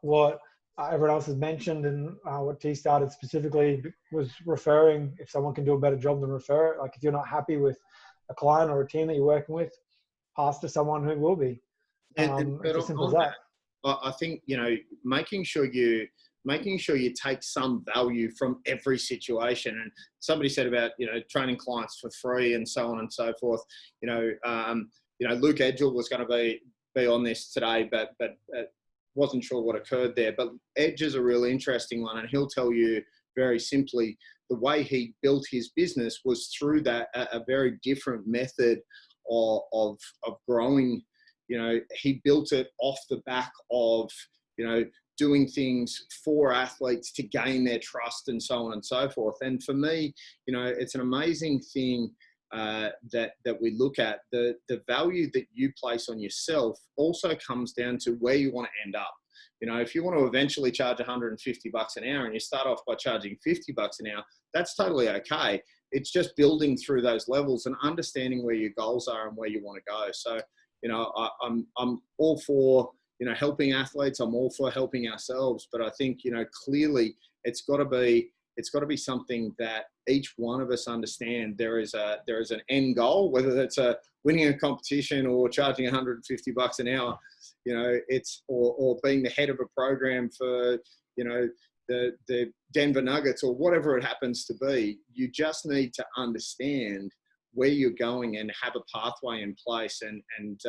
what everyone else has mentioned, and what T started specifically was referring. If someone can do a better job, than refer it. Like if you're not happy with a client or a team that you're working with, pass to someone who will be. It's as simple as that. I think, making sure you take some value from every situation. And somebody said about, training clients for free and so on and so forth. Luke Edgell was going to be on this today, but wasn't sure what occurred there. But Edge is a really interesting one, and he'll tell you very simply the way he built his business was through a very different method of growing. You know, he built it off the back of, you know, doing things for athletes to gain their trust and so on and so forth. And for me, you know, it's an amazing thing that we look at. The value that you place on yourself also comes down to where you want to end up. You know, if you want to eventually charge $150 an hour and you start off by charging $50 an hour, that's totally okay. It's just building through those levels and understanding where your goals are and where you want to go. So, you know, I'm all for, you know, helping athletes. I'm all for helping ourselves. But I think, you know, clearly it's got to be something that each one of us understand. There is an end goal, whether that's winning a competition or charging $150 an hour. You know, it's or being the head of a program for, you know, the Denver Nuggets or whatever it happens to be. You just need to understand where you're going and have a pathway in place. And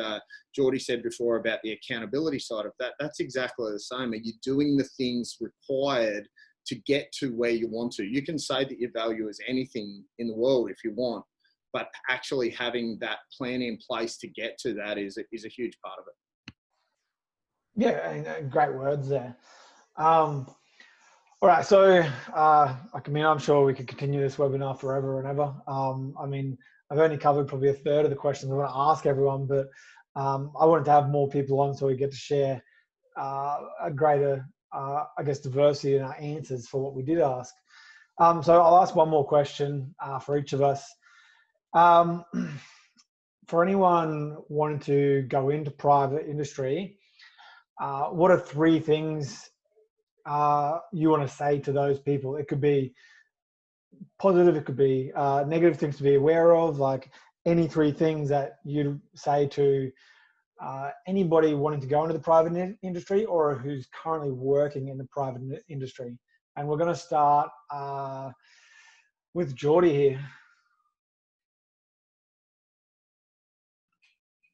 Jordi said before about the accountability side of that. That's exactly the same. Are you doing the things required to get to where you want to? You can say that your value is anything in the world if you want, but actually having that plan in place to get to that is a huge part of it. Yeah, and great words there. All right, so I mean, I'm sure we could continue this webinar forever and ever. I mean, I've only covered probably a third of the questions I want to ask everyone, but I wanted to have more people on so we get to share a greater, I guess, diversity in our answers for what we did ask. So I'll ask one more question for each of us. For anyone wanting to go into private industry, what are 3 things you want to say to those people? It could be positive, it could be negative things to be aware of, like any 3 things that you say to anybody wanting to go into the private industry or who's currently working in the private industry. And we're going to start with Jordi here.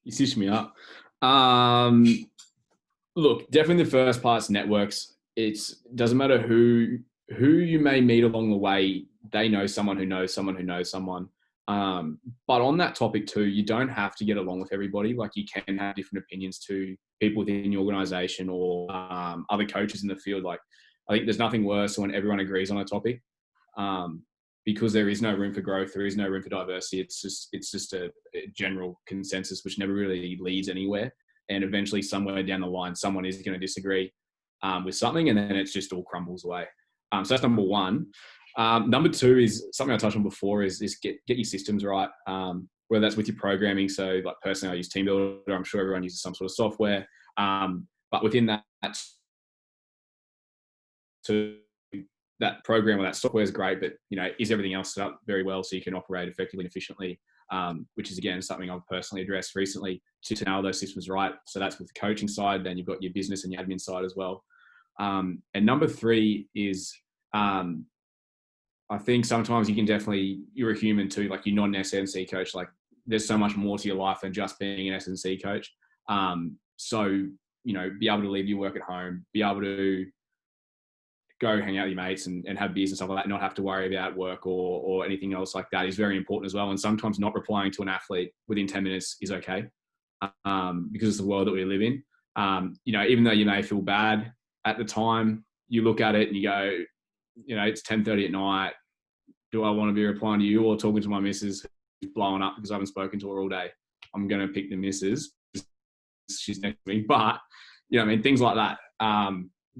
You stitched me up. Look, definitely the first part's networks. It doesn't matter who you may meet along the way. They know someone who knows someone who knows someone. But on that topic too, you don't have to get along with everybody. Like, you can have different opinions to people within your organization or other coaches in the field. Like, I think there's nothing worse when everyone agrees on a topic, because there is no room for growth. There is no room for diversity. It's just a general consensus, which never really leads anywhere. And eventually somewhere down the line, someone is going to disagree with something, and then it just all crumbles away. So that's number 1. Number 2 is something I touched on before is get your systems right, whether that's with your programming. So like personally, I use Team Builder. I'm sure everyone uses some sort of software. But within that program or that software is great, but, you know, is everything else set up very well so you can operate effectively and efficiently, which is, again, something I've personally addressed recently to nail those systems right. So that's with the coaching side. Then you've got your business and your admin side as well. And number 3 is, I think sometimes you can definitely, you're a human too, like you're not an SNC coach. Like, there's so much more to your life than just being an SNC coach. So, you know, be able to leave your work at home, be able to go hang out with your mates and have beers and stuff like that, not have to worry about work or anything else like that is very important as well. And sometimes not replying to an athlete within 10 minutes is okay, because it's the world that we live in. You know, even though you may feel bad at the time, you look at it and you go, you know, it's 10:30 at night. Do I want to be replying to you or talking to my missus who's blowing up because I haven't spoken to her all day? I'm going to pick the missus. She's next to me. But, you know, I mean, things like that.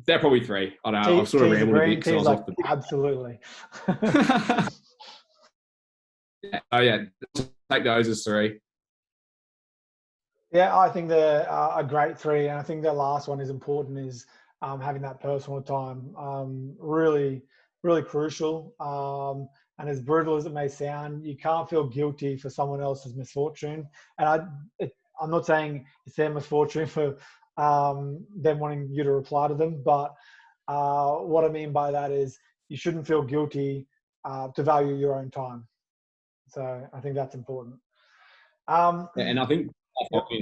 They're probably 3. I don't know. I've sort of rambled a bit because I was off the... Absolutely. Oh, yeah. Take those as 3. Yeah, I think they're a great 3. And I think the last one is important, is having that personal time. Really, really crucial. And as brutal as it may sound, you can't feel guilty for someone else's misfortune. And I'm not saying it's their misfortune for them wanting you to reply to them, but what I mean by that is you shouldn't feel guilty to value your own time. So I think that's important. And I think,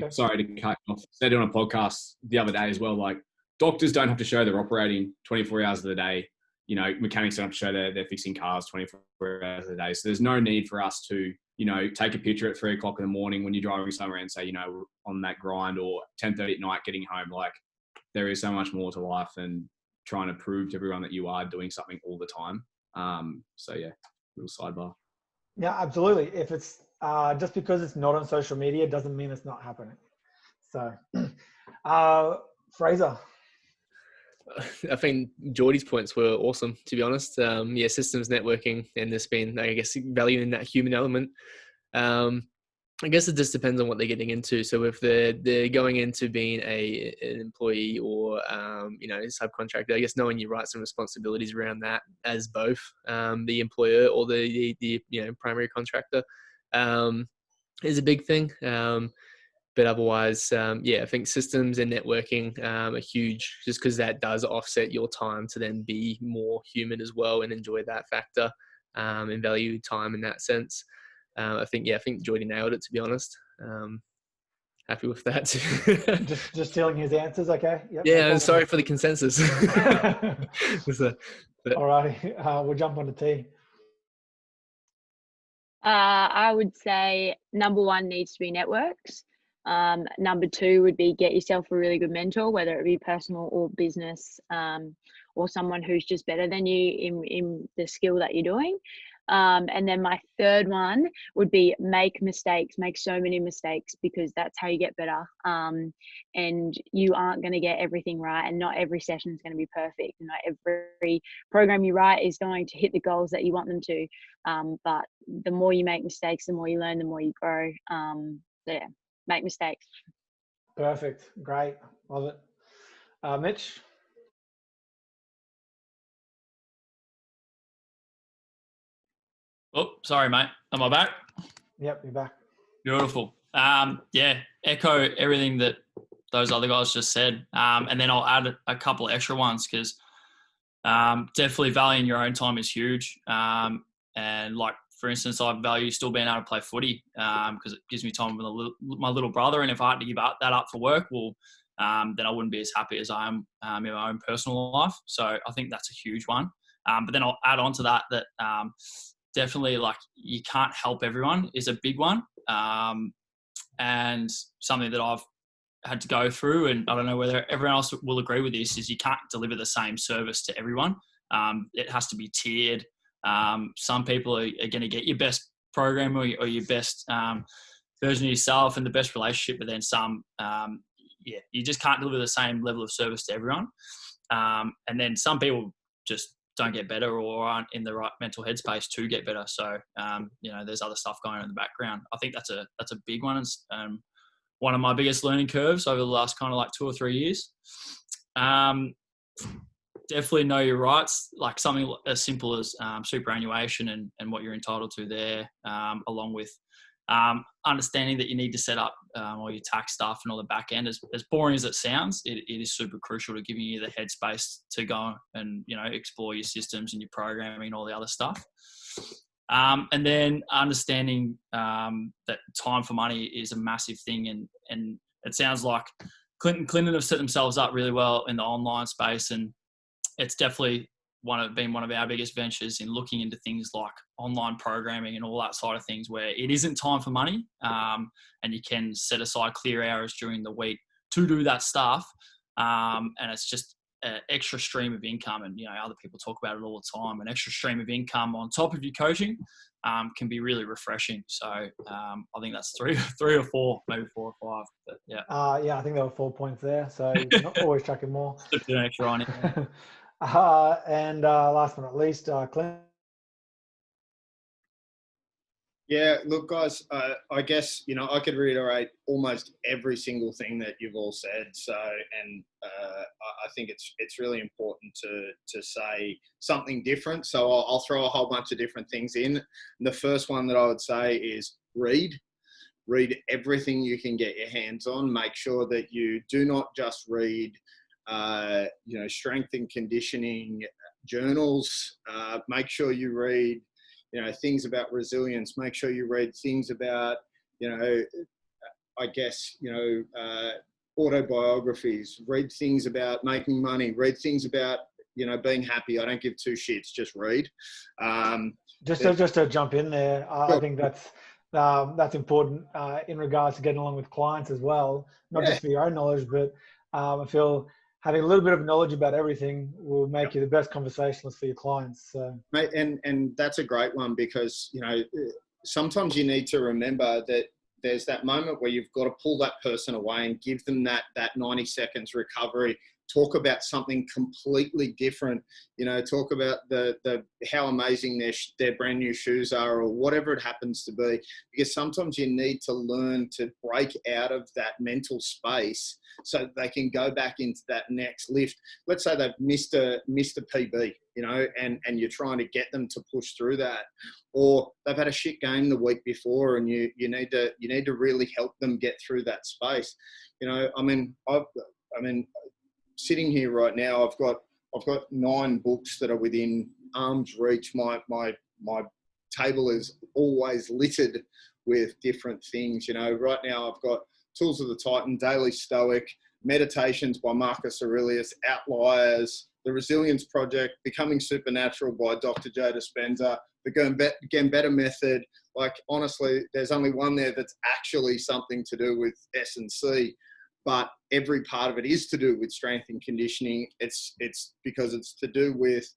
sorry to cut you off, said it on a podcast the other day as well, like, doctors don't have to show they're operating 24 hours of the day. You know, mechanics don't have to show they're fixing cars 24 hours of the day. So there's no need for us to, you know, take a picture at 3 o'clock in the morning when you're driving somewhere and say, you know, we're on that grind, or 10:30 at night getting home. Like, there is so much more to life than trying to prove to everyone that you are doing something all the time. So yeah, little sidebar. Yeah, absolutely. If it's just because it's not on social media doesn't mean it's not happening. So, Fraser. I think Jordi's points were awesome, to be honest. Yeah, systems networking, and there's been, I guess, value in that human element. I guess it just depends on what they're getting into. So if they're going into being an employee or you know, a subcontractor, I guess knowing your rights and responsibilities around that as both the employer or the you know, primary contractor is a big thing. But otherwise, yeah, I think systems and networking are huge, just because that does offset your time to then be more human as well and enjoy that factor and value time in that sense. I think Jordi nailed it, to be honest. Happy with that. just stealing his answers, okay? Yep, yeah, no sorry for the consensus. All righty, we'll jump on to T. I would say number one needs to be networks. Number two would be get yourself a really good mentor, whether it be personal or business, or someone who's just better than you in the skill that you're doing. And then my third one would be make mistakes, make so many mistakes, because that's how you get better. And you aren't going to get everything right, and not every session is going to be perfect. And not every program you write is going to hit the goals that you want them to. But the more you make mistakes, the more you learn, the more you grow. So yeah, make mistakes. Perfect. Great. Love it. Mitch? Oh, sorry, mate. Am I back? Yep, you're back. Beautiful. Yeah, echo everything that those other guys just said. And then I'll add a couple of extra ones, because definitely valuing your own time is huge. And like, for instance, I value still being able to play footy because it gives me time with my little brother. And if I had to give that up for work, well, then I wouldn't be as happy as I am in my own personal life. So I think that's a huge one. But then I'll add on to that definitely, like, you can't help everyone is a big one. And something that I've had to go through, and I don't know whether everyone else will agree with this, is you can't deliver the same service to everyone. It has to be tiered. Some people are going to get your best program or your best version of yourself and the best relationship, but then some, you just can't deliver the same level of service to everyone. And then some people just don't get better or aren't in the right mental headspace to get better. So, you know, there's other stuff going on in the background. I think that's a big one. One of my biggest learning curves over the last kind of like 2 or 3 years. Definitely know your rights, like something as simple as superannuation and what you're entitled to there, along with understanding that you need to set up all your tax stuff and all the back end. As boring as it sounds, it is super crucial to giving you the headspace to go and, you know, explore your systems and your programming and all the other stuff. And then understanding that time for money is a massive thing. And it sounds like Klinton have set themselves up really well in the online space, and it's definitely been one of our biggest ventures in looking into things like online programming and all that side of things, where it isn't time for money, and you can set aside clear hours during the week to do that stuff, and it's just an extra stream of income. And, you know, other people talk about it all the time. An extra stream of income on top of your coaching can be really refreshing. So I think that's three or four, maybe 4 or 5. But yeah. Yeah, I think there were 4 points there. So you're not always chucking more. Slipped an extra on it. And last but not least, Clint. Yeah, look, guys, I guess, you know, I could reiterate almost every single thing that you've all said. So, and I think it's really important to say something different. So I'll throw a whole bunch of different things in. The first one that I would say is read everything you can get your hands on. Make sure that you do not just read, you know, strength and conditioning journals. Make sure you read, you know, things about resilience. Make sure you read things about, you know, I guess, you know, autobiographies, read things about making money, read things about, being happy. I don't give two shits, just read. Just to jump in there, I think that's important in regards to getting along with clients as well, not just for your own knowledge, but I feel having a little bit of knowledge about everything will make you the best conversationalist for your clients. So. Mate, and that's a great one, because, sometimes you need to remember that there's that moment where you've got to pull that person away and give them that 90 seconds recovery. Talk about something completely different, talk about the how amazing their brand new shoes are, or whatever it happens to be, because sometimes you need to learn to break out of that mental space so that they can go back into that next lift. Let's say they've missed a PB, and you're trying to get them to push through that, or they've had a shit game the week before, and you need to really help them get through that space. Sitting here right now, I've got 9 books that are within arm's reach. My table is always littered with different things. Right now I've got Tools of the Titan, Daily Stoic, Meditations by Marcus Aurelius, Outliers, The Resilience Project, Becoming Supernatural by Dr. Joe Dispenza, The Get Better Method. Like, honestly, there's only one there that's actually something to do with S&C. But every part of it is to do with strength and conditioning. It's because it's to do with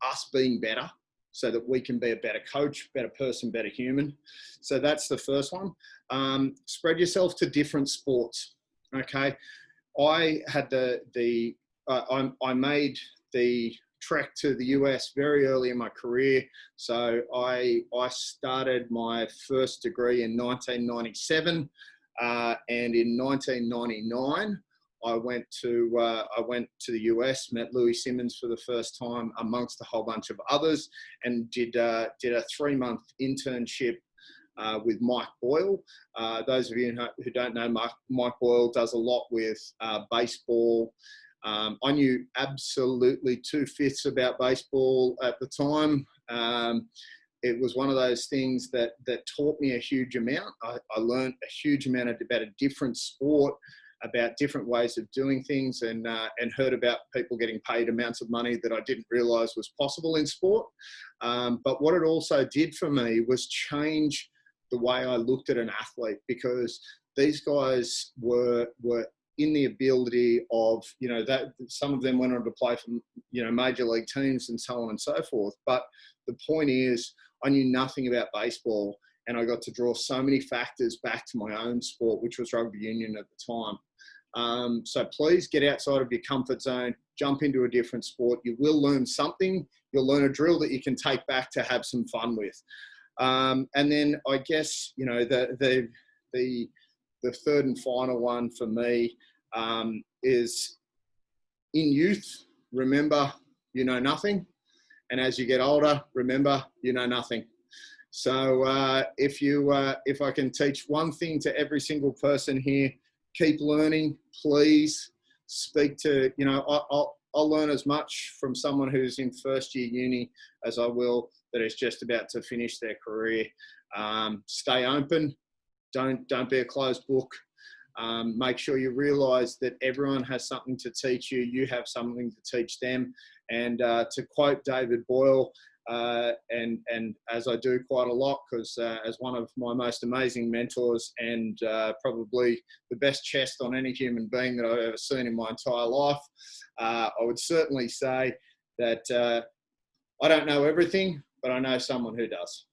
us being better so that we can be a better coach, better person, better human. So that's the first one. Spread yourself to different sports. Okay. I had I made the trek to the US very early in my career. So I started my first degree in 1997. And in 1999, I went to the US, met Louis Simmons for the first time amongst a whole bunch of others, and did a 3-month internship with Mike Boyle. Those of you who don't know, Mike Boyle does a lot with baseball. I knew absolutely 2/5 about baseball at the time. It was one of those things that taught me a huge amount. I learned a huge amount about a different sport, about different ways of doing things, and heard about people getting paid amounts of money that I didn't realise was possible in sport. But what it also did for me was change the way I looked at an athlete, because these guys were in the ability of, that some of them went on to play for, major league teams and so on and so forth. But the point is, I knew nothing about baseball, and I got to draw so many factors back to my own sport, which was rugby union at the time. So please get outside of your comfort zone, jump into a different sport. You will learn something. You'll learn a drill that you can take back to have some fun with. And then I guess, the third and final one for me is, in youth, remember you know nothing. And as you get older, remember you know nothing. So if I can teach one thing to every single person here, keep learning, please. Speak to, I'll learn as much from someone who's in first year uni as I will that is just about to finish their career. Stay open. Don't be a closed book. Make sure you realise that everyone has something to teach you. You have something to teach them. And to quote David Boyle, and as I do quite a lot, because as one of my most amazing mentors and probably the best chest on any human being that I've ever seen in my entire life, I would certainly say that I don't know everything, but I know someone who does.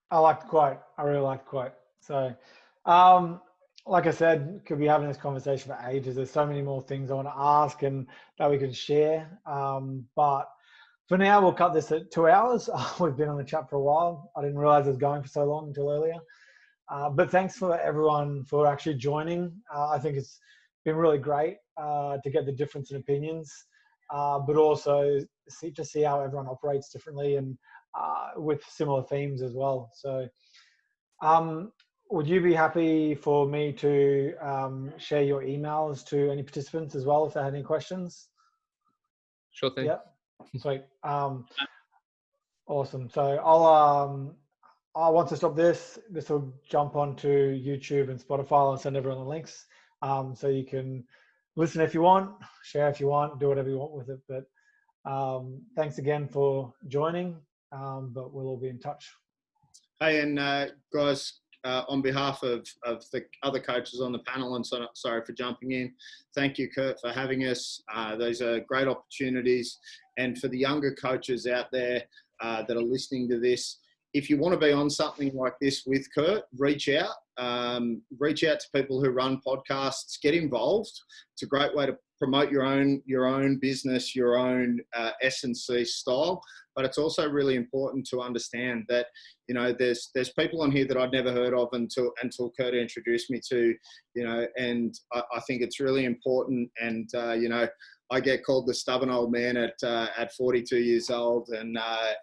I like the quote. I really like the quote. So, like I said, could be having this conversation for ages. There's so many more things I want to ask and that we can share. But for now, we'll cut this at 2 hours. We've been on the chat for a while. I didn't realize it was going for so long until earlier. But thanks for everyone for actually joining. I think it's been really great to get the difference in opinions, but also to see how everyone operates differently and with similar themes as well. So would you be happy for me to share your emails to any participants as well if they had any questions? Sure thing. Yep. Sweet. Awesome. So I want to stop this. This will jump onto YouTube and Spotify. I'll send everyone the links. So you can listen if you want, share if you want, do whatever you want with it. But thanks again for joining. But we'll all be in touch. Hey, and guys, on behalf of the other coaches on the panel, and sorry for jumping in, thank you, Kurt, for having us. Those are great opportunities. And for the younger coaches out there that are listening to this, if you want to be on something like this with Kurt, reach out. Reach out to people who run podcasts. Get involved. It's a great way to promote your own business, your own S&C style. But it's also really important to understand that, you know, there's people on here that I'd never heard of until Kurt introduced me to, you know, and I think it's really important. And you know, I get called the stubborn old man at 42 years old, and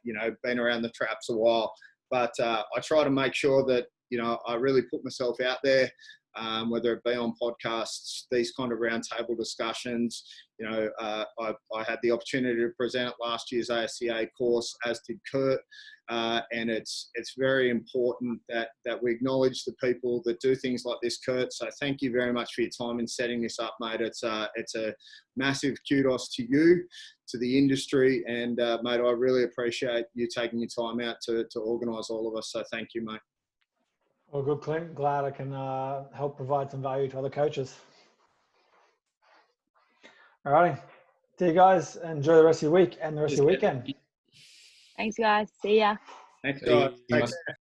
you know, been around the traps a while. But I try to make sure that, you know, I really put myself out there, whether it be on podcasts, these kind of roundtable discussions. You know, I had the opportunity to present at last year's ASCA course, as did Kurt, and it's very important that we acknowledge the people that do things like this, Kurt. So thank you very much for your time in setting this up, mate. It's a massive kudos to you, to the industry, and mate, I really appreciate you taking your time out to organise all of us. So thank you, mate. Well, good, Clint. Glad I can help provide some value to other coaches. All righty. See you guys. Enjoy the rest of your week and the rest of your weekend. Thanks, guys. See ya. Thanks, guys. Thanks.